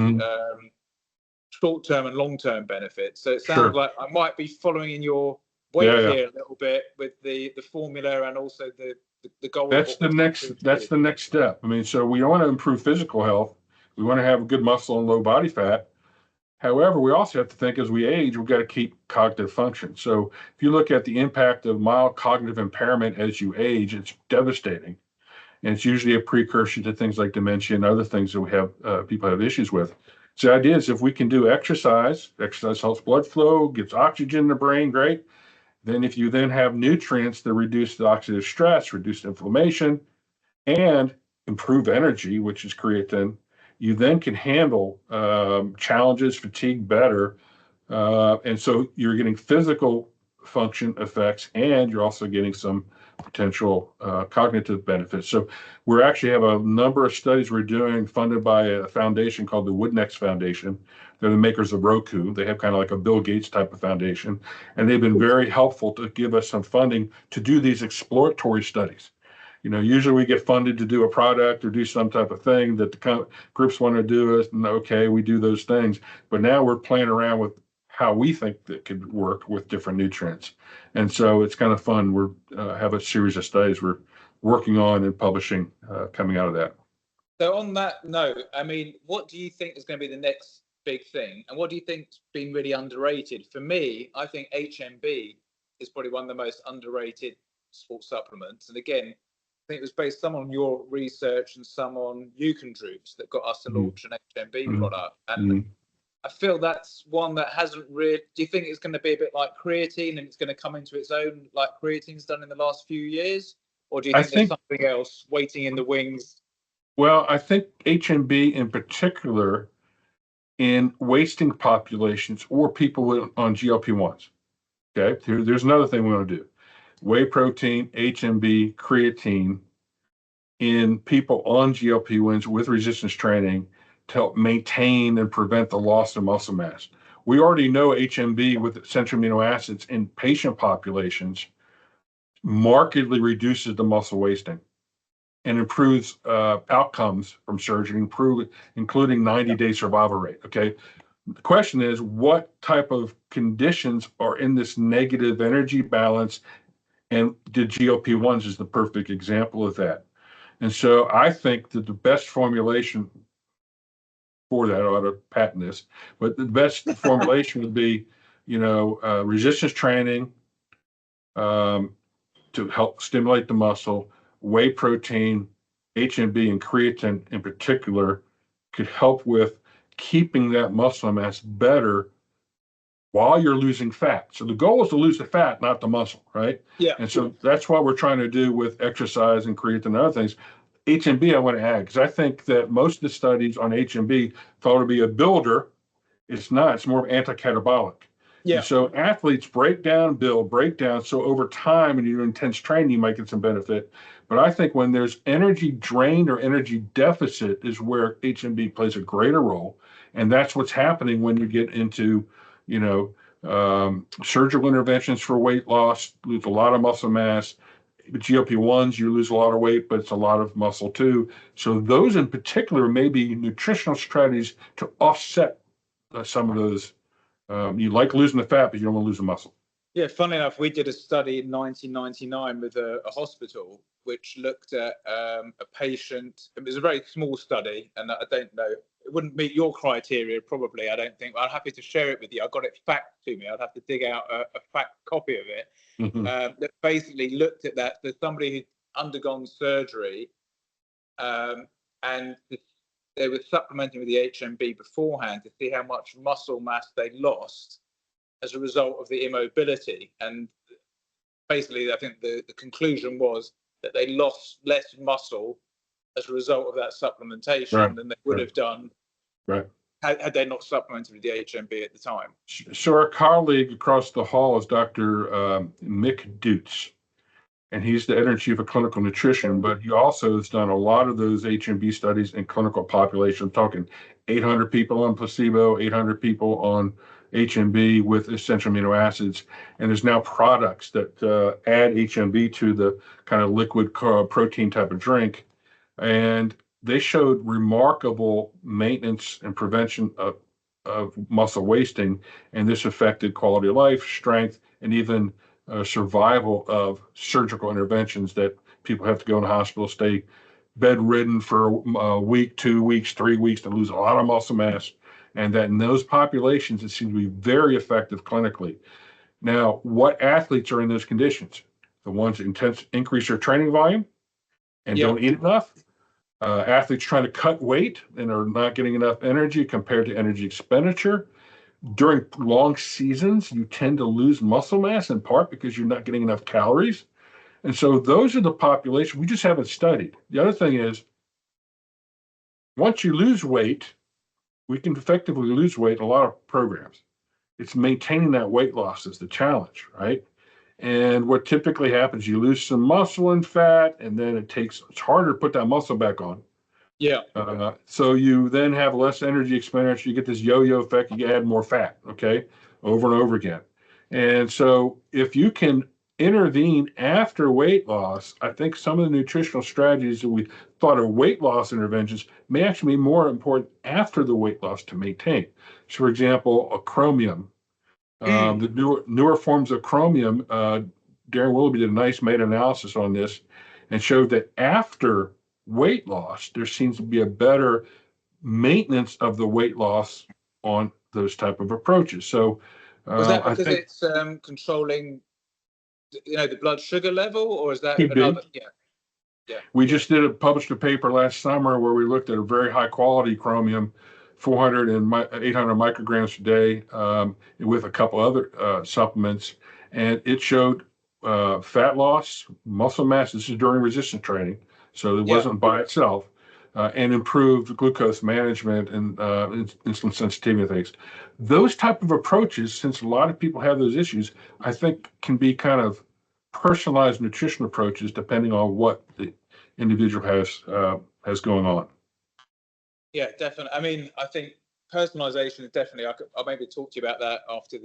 [SPEAKER 1] short-term and long-term benefits. So it sounds like I might be following in your wake here a little bit with the formula and also the goal.
[SPEAKER 2] That's the next step. I mean, so we want to improve physical health. We want to have good muscle and low body fat. However, we also have to think as we age, we've got to keep cognitive function. So if you look at the impact of mild cognitive impairment as you age, it's devastating. And it's usually a precursor to things like dementia and other things that we have people have issues with. So the idea is if we can do exercise helps blood flow, gets oxygen in the brain, great. Then if you then have nutrients that reduce the oxidative stress, reduce inflammation, and improve energy, which is creatine, you then can handle challenges, fatigue better. And so you're getting physical function effects, and you're also getting some potential cognitive benefits. So we actually have a number of studies we're doing funded by a foundation called the Woodnex Foundation. They're the makers of Roku. They have kind of like a Bill Gates type of foundation, and they've been very helpful to give us some funding to do these exploratory studies. You know, usually we get funded to do a product or do some type of thing that the groups want to do, and okay, we do those things. But now we're playing around with how we think that could work with different nutrients. And so it's kind of fun. We have a series of studies we're working on and publishing coming out of that.
[SPEAKER 1] So on that note, I mean, what do you think is going to be the next big thing? And what do you think's been really underrated? For me, I think HMB is probably one of the most underrated sports supplements. And again, I think it was based some on your research and some on Droops that got us to launch an HMB product. And I feel that's one that hasn't really. Do you think it's going to be a bit like creatine and it's going to come into its own like creatine's done in the last few years? Or do you think there's something else waiting in the wings?
[SPEAKER 2] Well, I think HMB in particular in wasting populations or people on GLP-1s. Okay, there's another thing we want to do. Whey protein, HMB, creatine in people on GLP-1s with resistance training to help maintain and prevent the loss of muscle mass. We already know HMB with essential amino acids in patient populations markedly reduces the muscle wasting and improves outcomes from surgery, including 90-day survival rate. Okay. The question is, what type of conditions are in this negative energy balance? And the GLP-1s is the perfect example of that. And so I think that the best formulation for that, I ought to patent this, but the best formulation would be, resistance training to help stimulate the muscle, whey protein, HMB, and creatine in particular could help with keeping that muscle mass better while you're losing fat. So the goal is to lose the fat, not the muscle, right?
[SPEAKER 1] Yeah.
[SPEAKER 2] And so that's what we're trying to do with exercise and creatine and other things. HMB, I want to add, because I think that most of the studies on HMB thought it would be a builder. It's not, it's more anti-catabolic.
[SPEAKER 1] Yeah.
[SPEAKER 2] And so athletes break down, build, break down. So over time, when you do intense training, you might get some benefit. But I think when there's energy drain or energy deficit is where HMB plays a greater role. And that's what's happening when you get into, you know, surgical interventions for weight loss, lose a lot of muscle mass. GLP-1s, you lose a lot of weight, but it's a lot of muscle too. So those in particular may be nutritional strategies to offset some of those. You like losing the fat, but you don't want to lose the muscle.
[SPEAKER 1] Yeah, funny enough, we did a study in 1999 with a hospital which looked at a patient. It was a very small study, and I don't know, it wouldn't meet your criteria, probably, I don't think. I'm happy to share it with you. I got it faxed to me. I'd have to dig out a fax copy of it. That basically looked at that. There's somebody who'd undergone surgery, and they were supplementing with the HMB beforehand to see how much muscle mass they lost as a result of the immobility. And basically, I think the conclusion was that they lost less muscle as a result of that supplementation than they would have done had they not supplemented with the HMB at the time.
[SPEAKER 2] So our colleague across the hall is Dr. Mick Dutz, and he's the editor-in-chief of clinical nutrition, but he also has done a lot of those HMB studies in clinical population. I'm talking 800 people on placebo, 800 people on HMB with essential amino acids. And there's now products that add HMB to the kind of liquid protein type of drink. And they showed remarkable maintenance and prevention of muscle wasting. And this affected quality of life, strength, and even survival of surgical interventions that people have to go in the hospital, stay bedridden for a week, 2 weeks, 3 weeks to lose a lot of muscle mass. And that in those populations, it seems to be very effective clinically. Now, what athletes are in those conditions? The ones that increase their training volume and don't eat enough. Athletes trying to cut weight and are not getting enough energy compared to energy expenditure. During long seasons, you tend to lose muscle mass in part because you're not getting enough calories. And so those are the population we just haven't studied. The other thing is, once you lose weight, we can effectively lose weight in a lot of programs. It's maintaining that weight loss is the challenge, right? And what typically happens, you lose some muscle and fat, and then it's harder to put that muscle back on.
[SPEAKER 1] Yeah.
[SPEAKER 2] So you then have less energy expenditure. You get this yo-yo effect. You add more fat, okay, over and over again. And so if you can intervene after weight loss, I think some of the nutritional strategies that we thought are weight loss interventions may actually be more important after the weight loss to maintain. So, for example, a chromium, the newer forms of chromium, Darren Willoughby did a nice meta-analysis on this and showed that after weight loss, there seems to be a better maintenance of the weight loss on those type of approaches. So
[SPEAKER 1] was that because it's controlling, the blood sugar level, or is that another? Yeah.
[SPEAKER 2] We just published a paper last summer where we looked at a very high quality chromium, 400 and 800 micrograms a day, with a couple other supplements, and it showed fat loss, muscle mass. This is during resistance training, so it wasn't by itself, and improved glucose management and insulin sensitivity things. Those type of approaches, since a lot of people have those issues, I think can be kind of personalized nutrition approaches depending on what the individual has going on.
[SPEAKER 1] Yeah, definitely. I mean, I think personalization is definitely. I'll maybe talk to you about that after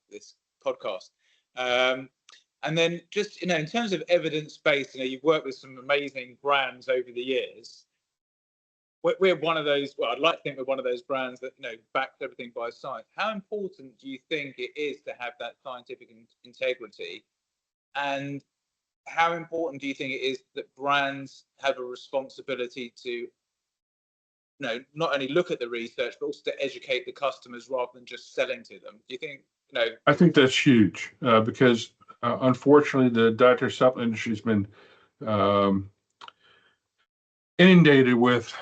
[SPEAKER 1] this podcast. And then just in terms of evidence-based, you've worked with some amazing brands over the years. We're one of those. Well, I'd like to think we're one of those brands that backs everything by science. How important do you think it is to have that scientific integrity? And how important do you think it is that brands have a responsibility to, not only look at the research, but also to educate the customers rather than just selling to them? Do you think,
[SPEAKER 2] I think that's huge because unfortunately the dietary supplement industry has been inundated with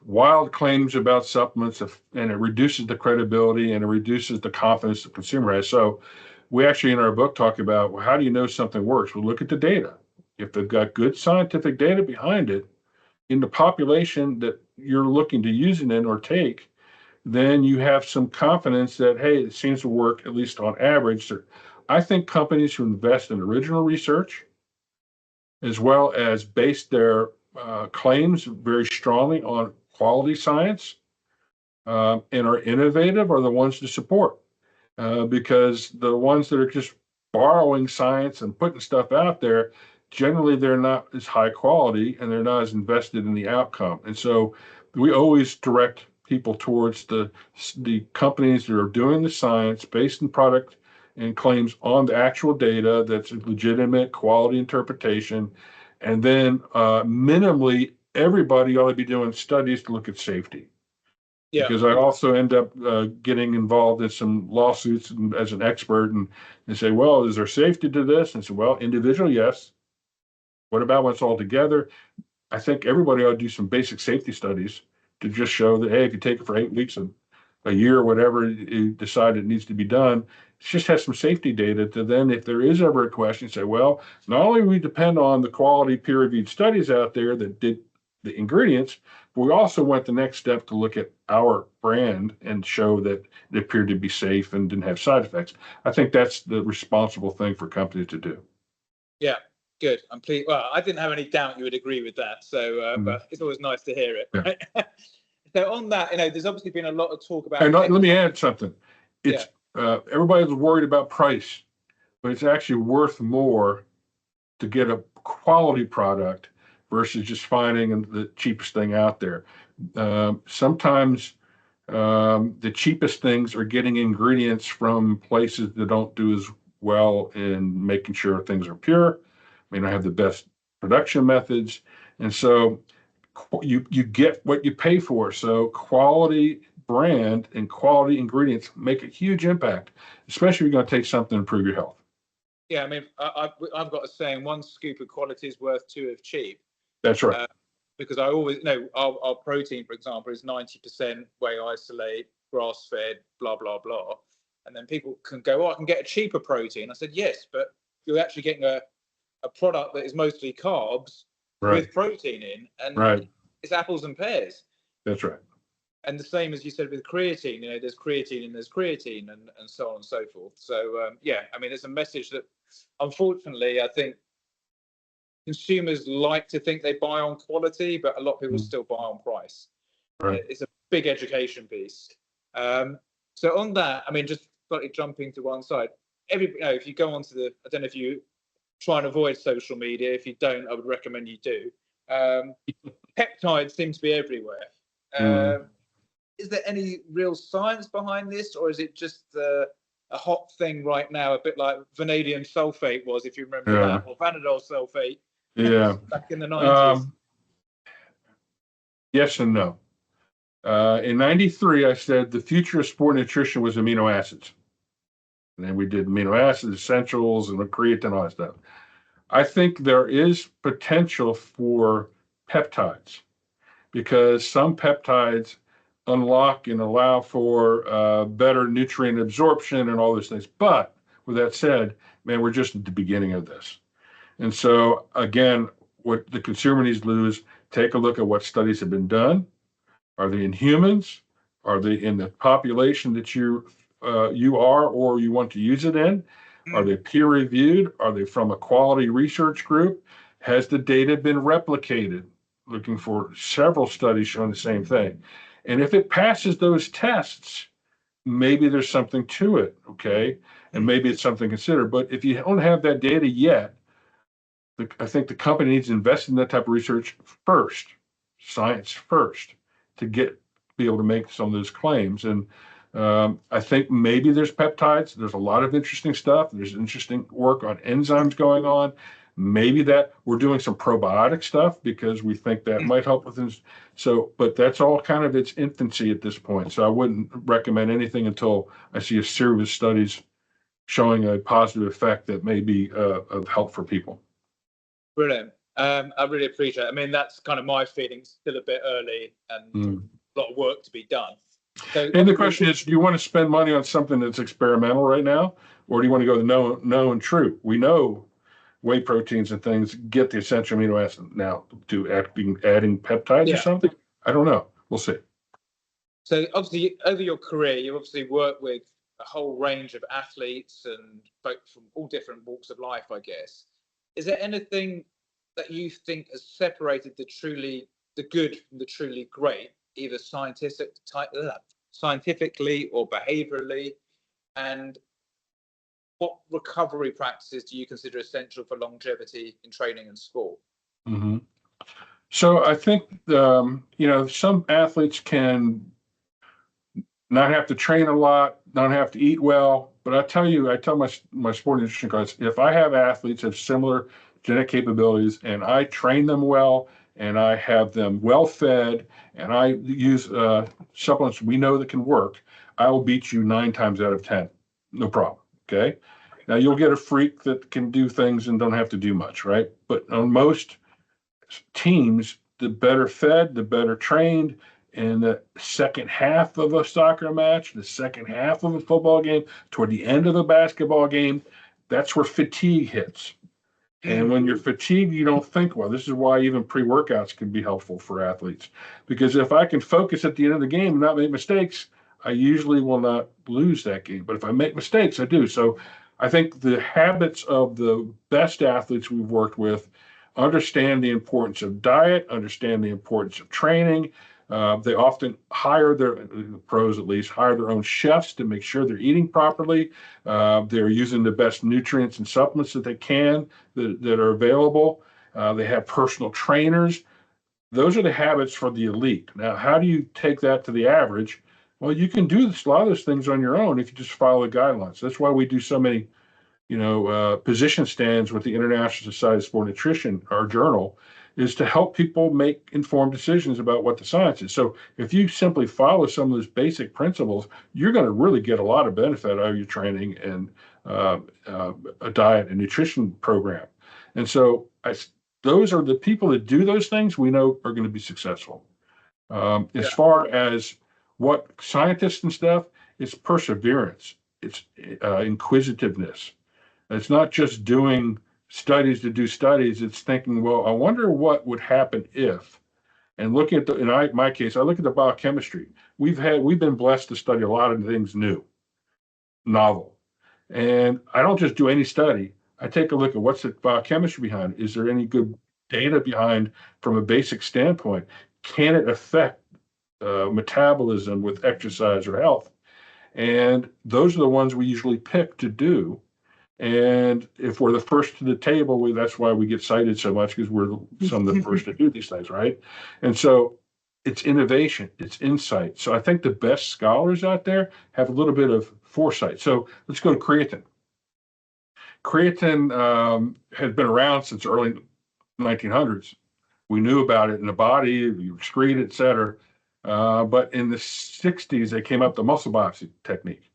[SPEAKER 2] wild claims about supplements, and it reduces the credibility and it reduces the confidence the consumer has. So we actually in our book talk about, well, how do you know something works? Well, look at the data. If they've got good scientific data behind it in the population that you're looking to use it in or take, then you have some confidence that, hey, it seems to work, at least on average. So I think companies who invest in original research, as well as base their claims very strongly on quality science, and are innovative, are the ones to support. Because the ones that are just borrowing science and putting stuff out there, generally they're not as high quality and they're not as invested in the outcome. And so we always direct people towards the companies that are doing the science based in product and claims on the actual data that's a legitimate quality interpretation. And then minimally, everybody ought to be doing studies to look at safety.
[SPEAKER 1] Yeah.
[SPEAKER 2] Because I also end up getting involved in some lawsuits as an expert, and they say, well, is there safety to this? And I say, well, individual, yes. What about when it's all together? I think everybody ought to do some basic safety studies to just show that, hey, if you take it for 8 weeks and a year or whatever you decide it needs to be done, just have some safety data to then, if there is ever a question, say, well, not only we depend on the quality peer-reviewed studies out there that did the ingredients, but we also went the next step to look at our brand and show that it appeared to be safe and didn't have side effects. I think that's the responsible thing for companies to do.
[SPEAKER 1] Yeah, good. I'm pleased. Well, I didn't have any doubt you would agree with that. So, but it's always nice to hear it.
[SPEAKER 2] Yeah.
[SPEAKER 1] Right? So on that, there's obviously been a lot of talk about.
[SPEAKER 2] And let me add something. It's everybody's worried about price, but it's actually worth more to get a quality product versus just finding the cheapest thing out there. Sometimes the cheapest things are getting ingredients from places that don't do as well in making sure things are pure, may not have the best production methods. And so you get what you pay for. So quality brand and quality ingredients make a huge impact, especially if you're going to take something to improve your health.
[SPEAKER 1] Yeah, I mean, I've got a saying: one scoop of quality is worth two of cheap.
[SPEAKER 2] That's right.
[SPEAKER 1] Because I always know our protein, for example, is 90% whey isolate, grass fed, blah blah blah, and then people can go, oh, I can get a cheaper protein. I said, yes, but you're actually getting a product that is mostly carbs with protein in, and it's apples and pears.
[SPEAKER 2] That's right.
[SPEAKER 1] And the same as you said with creatine, there's creatine and there's creatine and so on and so forth. So yeah, I mean, it's a message that unfortunately I think consumers like to think they buy on quality, but a lot of people still buy on price.
[SPEAKER 2] Right.
[SPEAKER 1] It's a big education piece. So on that, I mean, just slightly jumping to one side, if you go onto I don't know if you try and avoid social media. If you don't, I would recommend you do. Peptides seem to be everywhere. Is there any real science behind this, or is it just a hot thing right now, a bit like vanadium sulfate was, if you remember that, or vanadol sulfate back in the 90s?
[SPEAKER 2] Yes and no. In 93, I said the future of sport nutrition was amino acids. And then we did amino acids, essentials, and creatine, all that stuff. I think there is potential for peptides because some peptides unlock and allow for better nutrient absorption and all those things. But with that said, man, we're just at the beginning of this. And so, again, what the consumer needs to do is take a look at what studies have been done. Are they in humans? Are they in the population that you are or you want to use it in? Are they peer reviewed? Are they from a quality research group? Has the data been replicated? Looking for several studies showing the same thing. And if it passes those tests, maybe there's something to it, okay? And maybe it's something to consider. But if you don't have that data yet, I think the company needs to invest in that type of research first, science first, to be able to make some of those claims. And I think maybe there's peptides. There's a lot of interesting stuff. There's interesting work on enzymes going on. Maybe that we're doing some probiotic stuff because we think that might help with this. So, but that's all kind of its infancy at this point. So I wouldn't recommend anything until I see a series of studies showing a positive effect that may be of help for people.
[SPEAKER 1] Brilliant. I really appreciate it. I mean, that's kind of my feeling. Still a bit early and a lot of work to be done. So,
[SPEAKER 2] and the question is, do you want to spend money on something that's experimental right now, or do you want to go the known true? We know whey proteins and things get the essential amino acid. Now, adding peptides or something? I don't know. We'll see.
[SPEAKER 1] So obviously, over your career, you obviously worked with a whole range of athletes and folks from all different walks of life, I guess. Is there anything that you think has separated the good from the truly great, either scientifically or behaviorally? And what recovery practices do you consider essential for longevity in training and sport?
[SPEAKER 2] Mm-hmm. So I think, some athletes can not have to train a lot, not have to eat well. But I tell my sport nutrition guys, if I have athletes of similar genetic capabilities and I train them well and I have them well fed and I use supplements we know that can work, I will beat you 9 times out of 10. No problem. Okay. Now you'll get a freak that can do things and don't have to do much, right? But on most teams, the better fed, the better trained, in the second half of a soccer match, the second half of a football game, toward the end of a basketball game, that's where fatigue hits. And when you're fatigued, you don't think well. This is why even pre-workouts can be helpful for athletes. Because if I can focus at the end of the game and not make mistakes, I usually will not lose that game. But if I make mistakes, I do. So I think the habits of the best athletes we've worked with understand the importance of diet, understand the importance of training. They often the pros at least, hire their own chefs to make sure they're eating properly. They're using the best nutrients and supplements that they can that are available. They have personal trainers. Those are the habits for the elite. Now, how do you take that to the average? Well, you can do a lot of those things on your own if you just follow the guidelines. That's why we do so many, position stands with the International Society of Sport Nutrition, our journal, is to help people make informed decisions about what the science is. So if you simply follow some of those basic principles, you're going to really get a lot of benefit out of your training and a diet and nutrition program. And so those are the people that do those things we know are going to be successful. As far as what scientists and stuff, it's perseverance, it's inquisitiveness. It's not just doing studies to do studies. It's thinking, well, I wonder what would happen if, and looking at in my case, I look at the biochemistry. We've been blessed to study a lot of things new, novel. And I don't just do any study. I take a look at what's the biochemistry behind it. Is there any good data behind from a basic standpoint? Can it affect metabolism with exercise or health? And those are the ones we usually pick to do. And if we're the first to the table, that's why we get cited so much, because we're some of the first to do these things, right? And so it's innovation, it's insight. So I think the best scholars out there have a little bit of foresight. So let's go to creatine. Creatine has been around since early 1900s. We knew about it in the body, you excrete it, et cetera. But in the 60s, they came up with the muscle biopsy technique.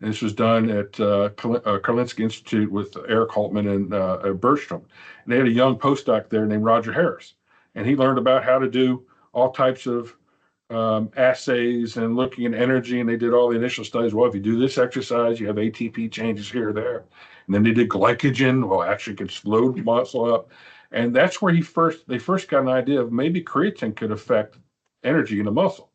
[SPEAKER 2] And this was done at Karolinska Institute with Eric Holtman and Bergstrom. And they had a young postdoc there named Roger Harris. And he learned about how to do all types of assays and looking at energy. And they did all the initial studies. Well, if you do this exercise, you have ATP changes here or there. And then they did glycogen. Well, actually it can load muscle up. And that's where they first got an idea of maybe creatine could affect energy in the muscle.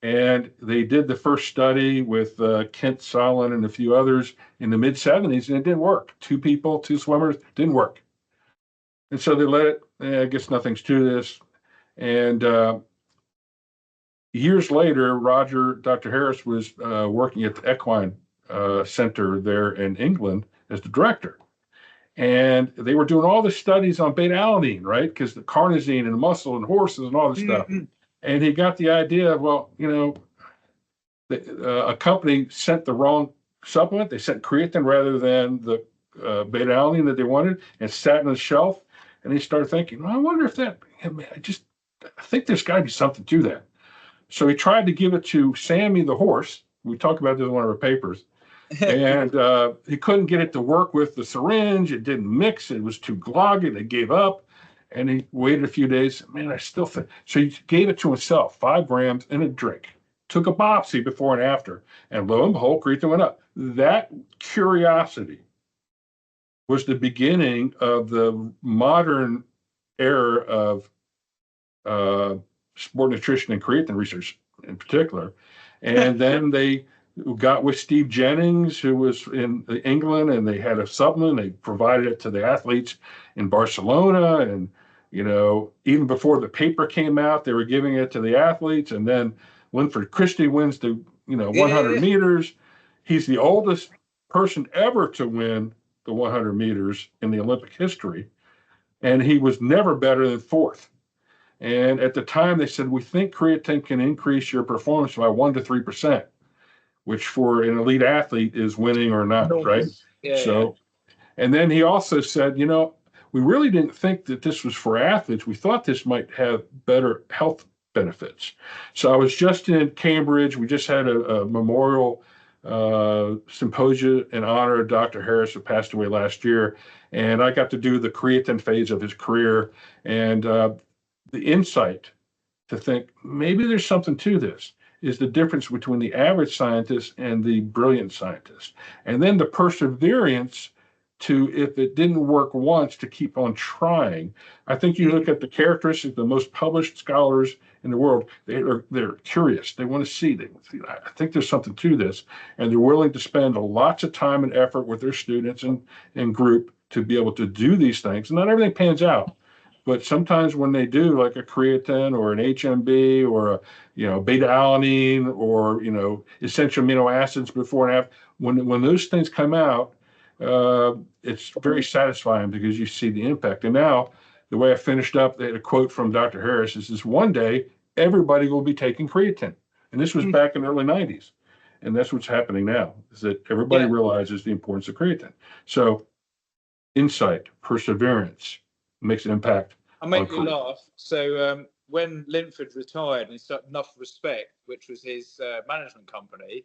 [SPEAKER 2] And they did the first study with Kent Solon and a few others in the mid-70s, and it didn't work. 2 people, 2 swimmers, didn't work. And so they let it, I guess nothing's to this. And years later, Dr. Harris was working at the Equine Center there in England as the director. And they were doing all the studies on beta-alanine, right? Because the carnosine and the muscle and horses and all this stuff. And he got the idea, well, a company sent the wrong supplement. They sent creatine rather than the beta-alanine that they wanted, and sat on the shelf. And he started thinking, well, I wonder if I think there's got to be something to that. So he tried to give it to Sammy the horse. We talk about this in one of our papers. And he couldn't get it to work with the syringe. It didn't mix. It was too gloggy. They gave up. And he waited a few days. Man, I still think so. He gave it to himself, 5 grams in a drink. Took a biopsy before and after, and lo and behold, creatine went up. That curiosity was the beginning of the modern era of sport nutrition and creatine research in particular. And then they got with Steve Jennings, who was in England, and they had a supplement. They provided it to the athletes in Barcelona. And, even before the paper came out, they were giving it to the athletes. And then Linford Christie wins the, 100 meters. He's the oldest person ever to win the 100 meters in the Olympic history. And he was never better than fourth. And at the time, they said, we think creatine can increase your performance by 1 to 3%, which for an elite athlete is winning or not, right?
[SPEAKER 1] Yeah.
[SPEAKER 2] So, and then he also said, we really didn't think that this was for athletes. We thought this might have better health benefits. So I was just in Cambridge. We just had a memorial symposium in honor of Dr. Harris, who passed away last year. And I got to do the creatine phase of his career. And the insight to think maybe there's something to this is the difference between the average scientist and the brilliant scientist. And then the perseverance to, if it didn't work once, to keep on trying. I think you look at the characteristics of the most published scholars in the world, they're curious. They want to see. I think there's something to this. And they're willing to spend lots of time and effort with their students and group to be able to do these things. And not everything pans out. But sometimes when they do, like a creatine or an HMB or a beta alanine or essential amino acids before and after, when those things come out, it's very satisfying because you see the impact. And now the way I finished up, they had a quote from Dr. Harris is one day everybody will be taking creatine. And this was back in the early 90s. And that's what's happening now, is that everybody realizes the importance of creatine. So insight, perseverance makes an impact.
[SPEAKER 1] I make you laugh. So when Linford retired, and he started Enough Respect, which was his management company,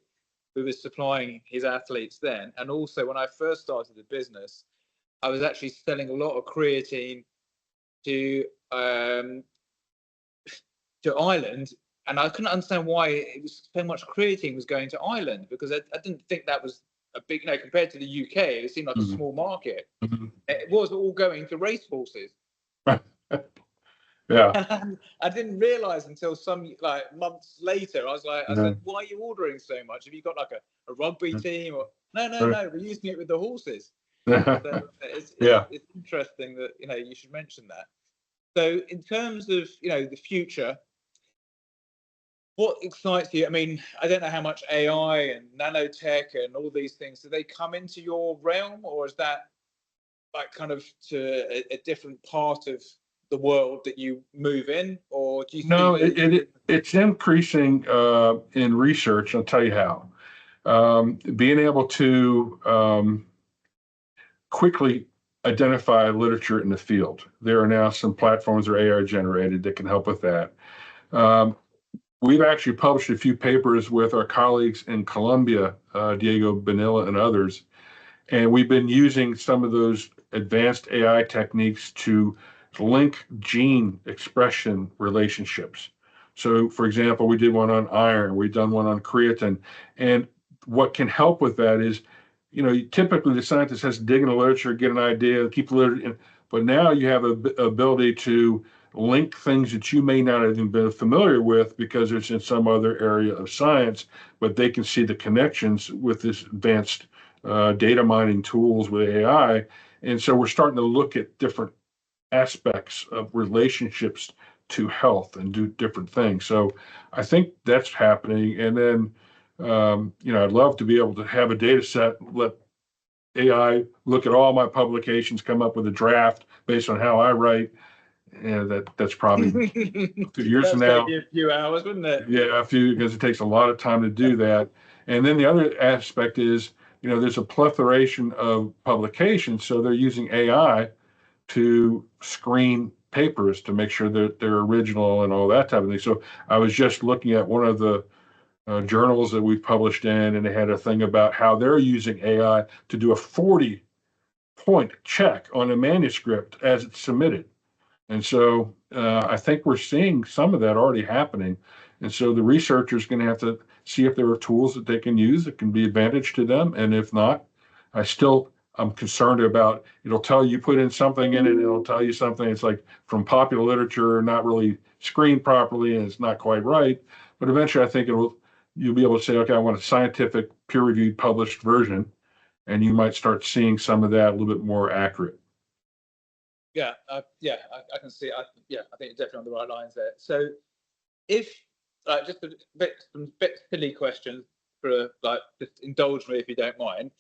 [SPEAKER 1] who was supplying his athletes then, and also when I first started the business, I was actually selling a lot of creatine to Ireland, and I couldn't understand why it was so much creatine was going to Ireland, because I didn't think that was a big, compared to the UK, it seemed like a small market. It was all going to racehorses.
[SPEAKER 2] Yeah.
[SPEAKER 1] And I didn't realize until some months later. I said, why are you ordering so much? Have you got like a rugby team? Or no, we're using it with the horses. So it's interesting that you should mention that. So in terms of the future, what excites you? I mean, I don't know how much AI and nanotech and all these things, do they come into your realm, or is that like kind of to a different part of the world that you move in, or do you
[SPEAKER 2] think it's increasing in research? I'll tell you how. Being able to quickly identify literature in the field. There are now some platforms that are AI generated that can help with that. We've actually published a few papers with our colleagues in Colombia, Diego Bonilla and others, and we've been using some of those advanced AI techniques to link gene expression relationships. So, for example, we did one on iron, we've done one on creatine, and what can help with that is, typically the scientist has to dig in the literature, get an idea, keep the literature, but now you have an ability to link things that you may not have even been familiar with because it's in some other area of science, but they can see the connections with this advanced data mining tools with AI. And so we're starting to look at different aspects of relationships to health and do different things. So I think that's happening. And then, I'd love to be able to have a data set, let AI look at all my publications, come up with a draft based on how I write. And that's probably a few years from now.
[SPEAKER 1] A few hours, wouldn't it?
[SPEAKER 2] Yeah, because it takes a lot of time to do that. And then the other aspect is, there's a proliferation of publications, so they're using AI to screen papers to make sure that they're original and all that type of thing. So I was just looking at one of the journals that we've published in, and they had a thing about how they're using AI to do a 40-point check on a manuscript as it's submitted. And so I think we're seeing some of that already happening. And so the researcher's going to have to see if there are tools that they can use that can be advantage to them. And if not, I'm concerned about, it'll tell you put in something in it, it'll tell you something. It's like from popular literature, not really screened properly, and it's not quite right. But eventually I think you'll be able to say, okay, I want a scientific, peer-reviewed, published version. And you might start seeing some of that a little bit more accurate.
[SPEAKER 1] Yeah, I can see. I think you're definitely on the right lines there. So, if just some bit silly questions for just indulge me if you don't mind.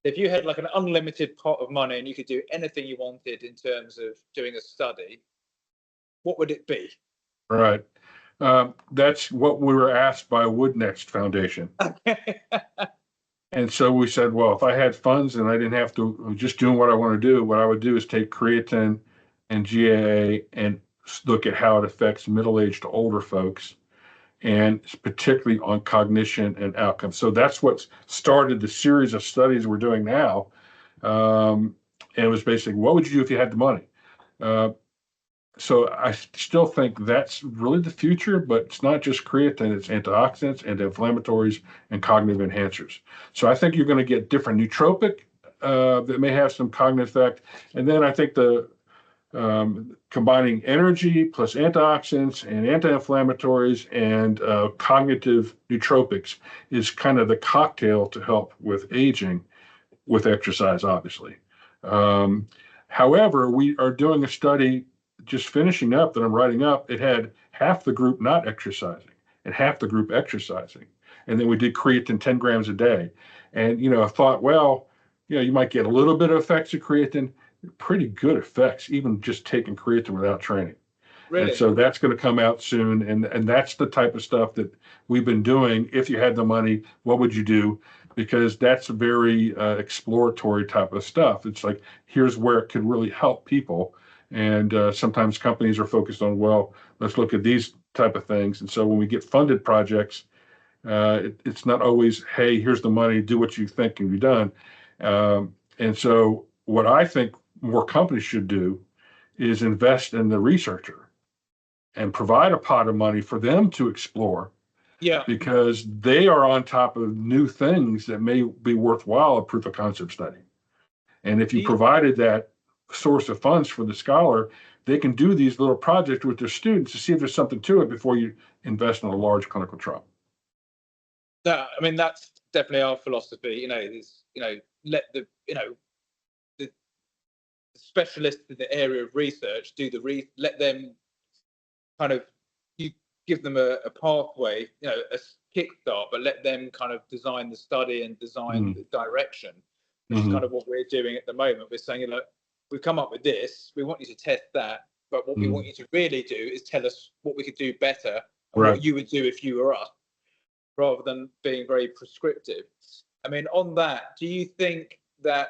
[SPEAKER 1] If you had like an unlimited pot of money and you could do anything you wanted in terms of doing a study, what would it be?
[SPEAKER 2] Right. That's what we were asked by Wood Next Foundation.
[SPEAKER 1] Okay.
[SPEAKER 2] And so we said, well, if I had funds and I didn't have to just doing what I want to do, what I would do is take creatine and GAA and look at how it affects middle-aged to older folks, and particularly on cognition and outcomes. So that's what started the series of studies we're doing now. And it was basically, what would you do if you had the money? So I still think that's really the future, but it's not just creatine, it's antioxidants, anti-inflammatories, and cognitive enhancers. So I think you're going to get different nootropic that may have some cognitive effect. And then I think the combining energy plus antioxidants and anti-inflammatories and cognitive nootropics is kind of the cocktail to help with aging with exercise, obviously. However, we are doing a study just finishing up that I'm writing up. It had half the group not exercising and half the group exercising. And then we did creatine 10 grams a day. And, I thought, well, you might get a little bit of effects of creatine, pretty good effects, even just taking creatine without training.
[SPEAKER 1] Really?
[SPEAKER 2] And so that's going to come out soon. And that's the type of stuff that we've been doing. If you had the money, what would you do? Because that's a very exploratory type of stuff. It's like, here's where it could really help people. And sometimes companies are focused on, well, let's look at these type of things. And so when we get funded projects, it's not always, hey, here's the money, do what you think can be done. And so what I think more companies should do is invest in the researcher and provide a pot of money for them to explore.
[SPEAKER 1] Yeah.
[SPEAKER 2] Because they are on top of new things that may be worthwhile a proof of concept study. And if you provided that source of funds for the scholar, they can do these little projects with their students to see if there's something to it before you invest in a large clinical trial.
[SPEAKER 1] That's definitely our philosophy. Let the specialists in the area of research do let them kind of, you give them a pathway, a kickstart, but let them kind of design the study and design the direction, which is kind of what we're doing at the moment. We're saying, we've come up with this, we want you to test that, but what we want you to really do is tell us what we could do better and what you would do if you were us, rather than being very prescriptive. On that, do you think that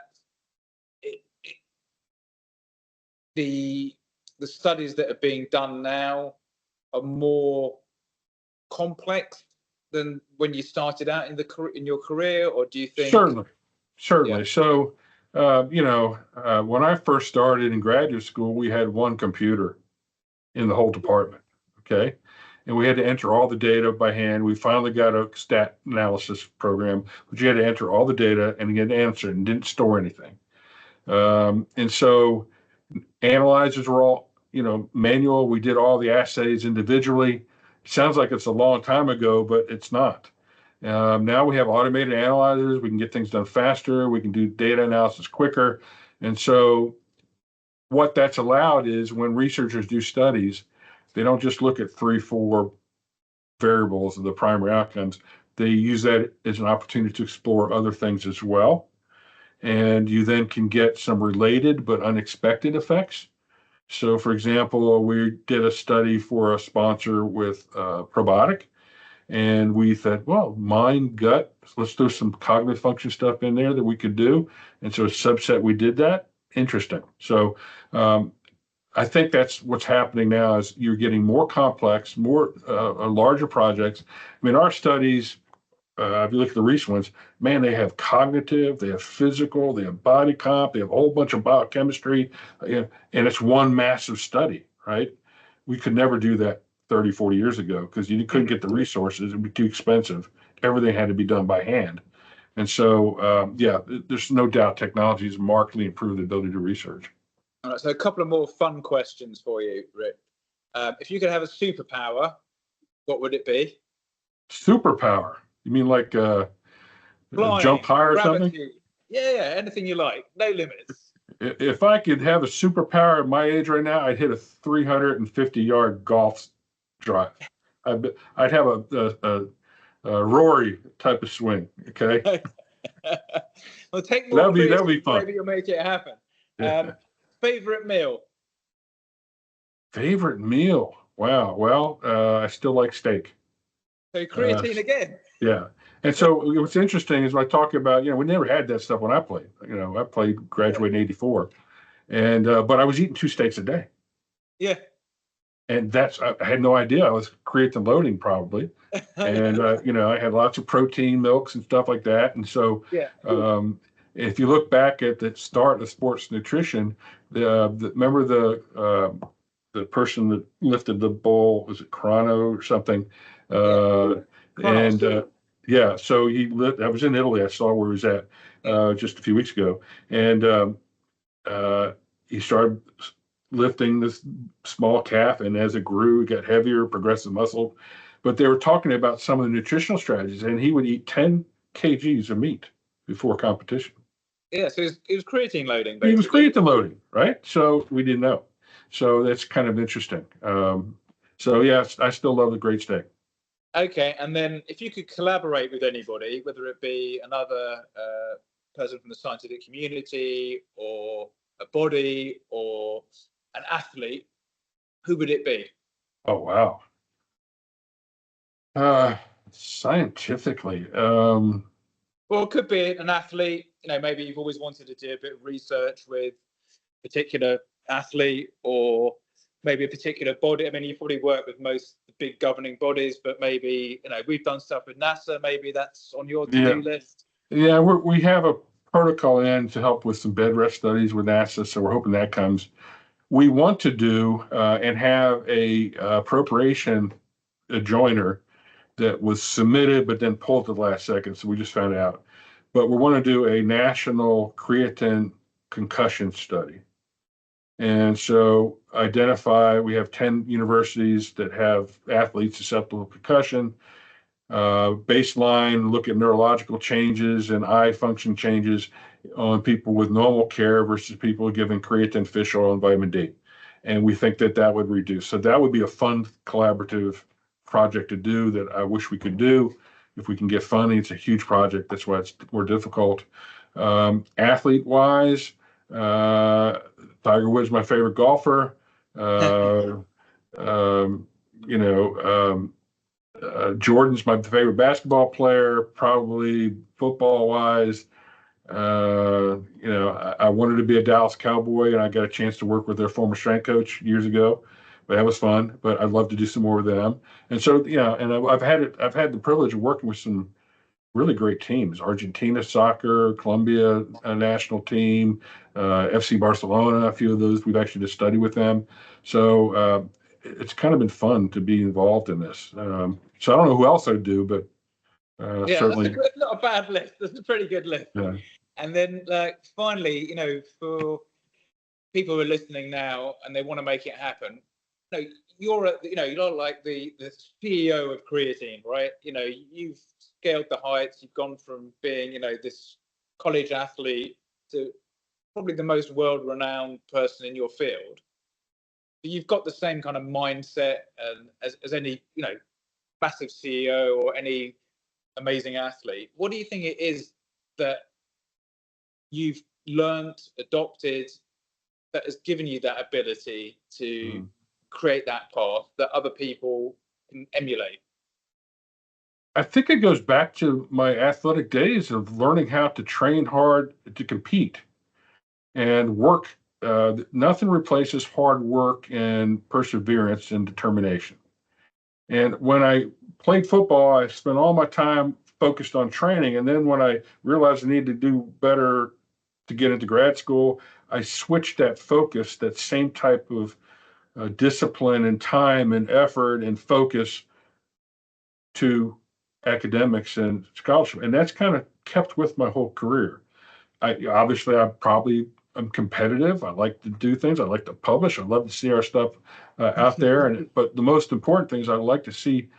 [SPEAKER 1] the studies that are being done now are more complex than when you started out in your career, or do you think?
[SPEAKER 2] Certainly. Yeah. So, when I first started in graduate school, we had one computer in the whole department. Okay. And we had to enter all the data by hand. We finally got a stat analysis program, but you had to enter all the data and you had to answer it and didn't store anything. And so analyzers were all, manual. We did all the assays individually. It sounds like it's a long time ago, but it's not. Now we have automated analyzers. We can get things done faster. We can do data analysis quicker. And so what that's allowed is when researchers do studies, they don't just look at 3-4 variables of the primary outcomes. They use that as an opportunity to explore other things as well. And you then can get some related but unexpected effects. So, for example, we did a study for a sponsor with probiotic, and we thought, well, mind, gut, let's do some cognitive function stuff in there that we could do. And so a subset, we did that. Interesting. So I think that's what's happening now is you're getting more complex, more larger projects. Our studies, if you look at the recent ones, man, they have cognitive, they have physical, they have body comp, they have a whole bunch of biochemistry, and it's one massive study, right? We could never do that 30, 40 years ago because you couldn't get the resources. It'd be too expensive. Everything had to be done by hand. And so, yeah, there's no doubt technology has markedly improved the ability to research.
[SPEAKER 1] All right, so a couple of more fun questions for you, Rick. If you could have a superpower, what would it be?
[SPEAKER 2] Superpower? You mean like
[SPEAKER 1] Flying,
[SPEAKER 2] jump high or something?
[SPEAKER 1] gravity. Yeah, anything you like. No limits.
[SPEAKER 2] If I could have a superpower at my age right now, I'd hit a 350-yard golf drive. I'd have a Rory type of swing. Okay,
[SPEAKER 1] Well, take more
[SPEAKER 2] that'd be fun.
[SPEAKER 1] maybe you'll make it happen. Favorite meal?
[SPEAKER 2] Favorite meal? Wow. Well, I still like steak.
[SPEAKER 1] So creatine again.
[SPEAKER 2] Yeah. And so what's interesting is when I talk about, we never had that stuff when I played. I played, graduated in '84, and but I was eating 2 steaks a day.
[SPEAKER 1] Yeah.
[SPEAKER 2] And I had no idea I was creatine loading probably. And I had lots of protein milks and stuff like that. And so if you look back at the start of sports nutrition, remember the person that lifted the bowl, was it Chrono or something? Yeah, so I was in Italy. I saw where he was at just a few weeks ago, and he started lifting this small calf, and as it grew, it got heavier, progressive muscle. But they were talking about some of the nutritional strategies, and he would eat 10 kgs of meat before competition.
[SPEAKER 1] Yeah, so it was creatine loading. Basically.
[SPEAKER 2] He was creatine loading, right? So we didn't know. So that's kind of interesting. So yes, I still love the great steak.
[SPEAKER 1] Okay, and then if you could collaborate with anybody, whether it be another person from the scientific community or a body or an athlete, who would it be?
[SPEAKER 2] Oh, wow. Scientifically,
[SPEAKER 1] well, it could be an athlete. Maybe you've always wanted to do a bit of research with a particular athlete, or maybe a particular body. I mean, you've probably worked with most the big governing bodies, but maybe we've done stuff with NASA. Maybe that's on your to-do list.
[SPEAKER 2] Yeah, we have a protocol in to help with some bed rest studies with NASA, so we're hoping that comes. We want to do and have a appropriation joiner that was submitted but then pulled at the last second, so we just found out. But we want to do a national creatine concussion study. And so we have 10 universities that have athletes susceptible to concussion. Baseline, look at neurological changes and eye function changes on people with normal care versus people given creatine, fish oil, and vitamin D. And we think that would reduce. So that would be a fun collaborative project to do that I wish we could do. If we can get funding, it's a huge project. That's why it's more difficult. Athlete-wise, Tiger Woods, my favorite golfer. Jordan's my favorite basketball player, probably football-wise. I wanted to be a Dallas Cowboy, and I got a chance to work with their former strength coach years ago. But that was fun. But I'd love to do some more with them. And so, and I've had the privilege of working with some really great teams: Argentina soccer, Colombia national team, FC Barcelona. A few of those we've actually just studied with them. So it's kind of been fun to be involved in this. So I don't know who else I'd do, but certainly
[SPEAKER 1] that's not a bad list. That's a pretty good list.
[SPEAKER 2] Yeah.
[SPEAKER 1] And then, finally, for people who are listening now and they want to make it happen, you're like the CEO of creatine, right? You've scaled the heights. You've gone from being, this college athlete to probably the most world-renowned person in your field. You've got the same kind of mindset as any, massive CEO or any amazing athlete. What do you think it is that you've learned, adopted, that has given you that ability to create that path that other people can emulate?
[SPEAKER 2] I think it goes back to my athletic days of learning how to train hard to compete and work. Nothing replaces hard work and perseverance and determination. And when I played football, I spent all my time focused on training. And then when I realized I needed to do better to get into grad school, I switched that focus, that same type of discipline and time and effort and focus to academics and scholarship. And that's kind of kept with my whole career. I'm competitive. I like to do things. I like to publish. I love to see our stuff out there. But the most important thing is I like to see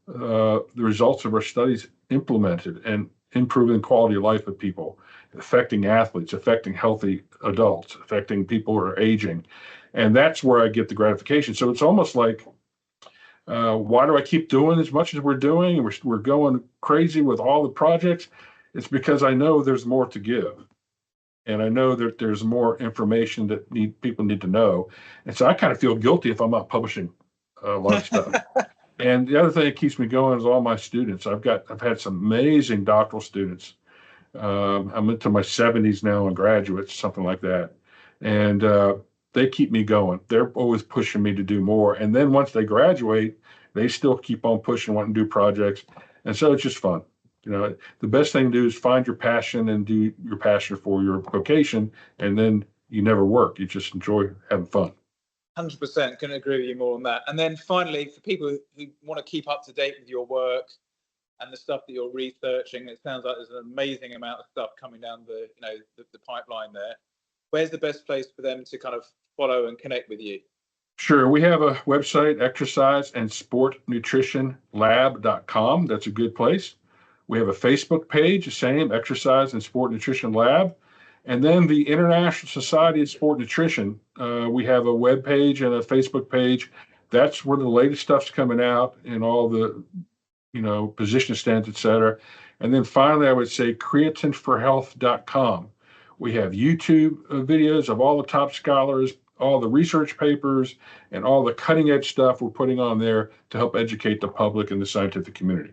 [SPEAKER 2] the results of our studies implemented and improving quality of life of people, affecting athletes, affecting healthy adults, affecting people who are aging. And that's where I get the gratification. So it's almost like, why do I keep doing as much as we're doing? We're going crazy with all the projects. It's because I know there's more to give. And I know that there's more information that people need to know. And so I kind of feel guilty if I'm not publishing a lot of stuff. And the other thing that keeps me going is all my students. I've had some amazing doctoral students. I'm into my 70s now and graduates, something like that. And they keep me going. They're always pushing me to do more. And then once they graduate, they still keep on pushing, wanting to do projects. And so it's just fun. The best thing to do is find your passion and do your passion for your vocation. And then you never work. You just enjoy having fun.
[SPEAKER 1] 100%. Couldn't agree with you more on that. And then finally, for people who want to keep up to date with your work and the stuff that you're researching, it sounds like there's an amazing amount of stuff coming down the pipeline there. Where's the best place for them to kind of follow and connect with you?
[SPEAKER 2] Sure. We have a website, exerciseandsportnutritionlab.com. That's a good place. We have a Facebook page, the same, Exercise and Sport Nutrition Lab. And then the International Society of Sport Nutrition, we have a web page and a Facebook page. That's where the latest stuff's coming out and all the, position stands, et cetera. And then finally, I would say creatineforhealth.com. We have YouTube videos of all the top scholars, all the research papers, and all the cutting edge stuff we're putting on there to help educate the public and the scientific community.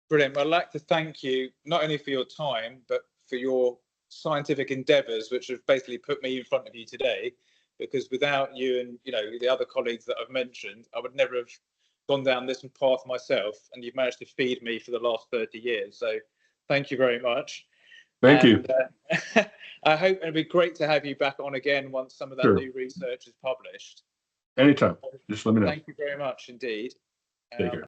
[SPEAKER 1] Brilliant. Well, I'd like to thank you not only for your time, but for your scientific endeavors, which have basically put me in front of you today, because without you and the other colleagues that I've mentioned, I would never have gone down this path myself, and you've managed to feed me for the last 30 years. So thank you very much.
[SPEAKER 2] Thank you.
[SPEAKER 1] I hope it'd be great to have you back on again once some of that new research is published.
[SPEAKER 2] Anytime. Just let me know.
[SPEAKER 1] Thank you very much indeed.
[SPEAKER 2] Take care.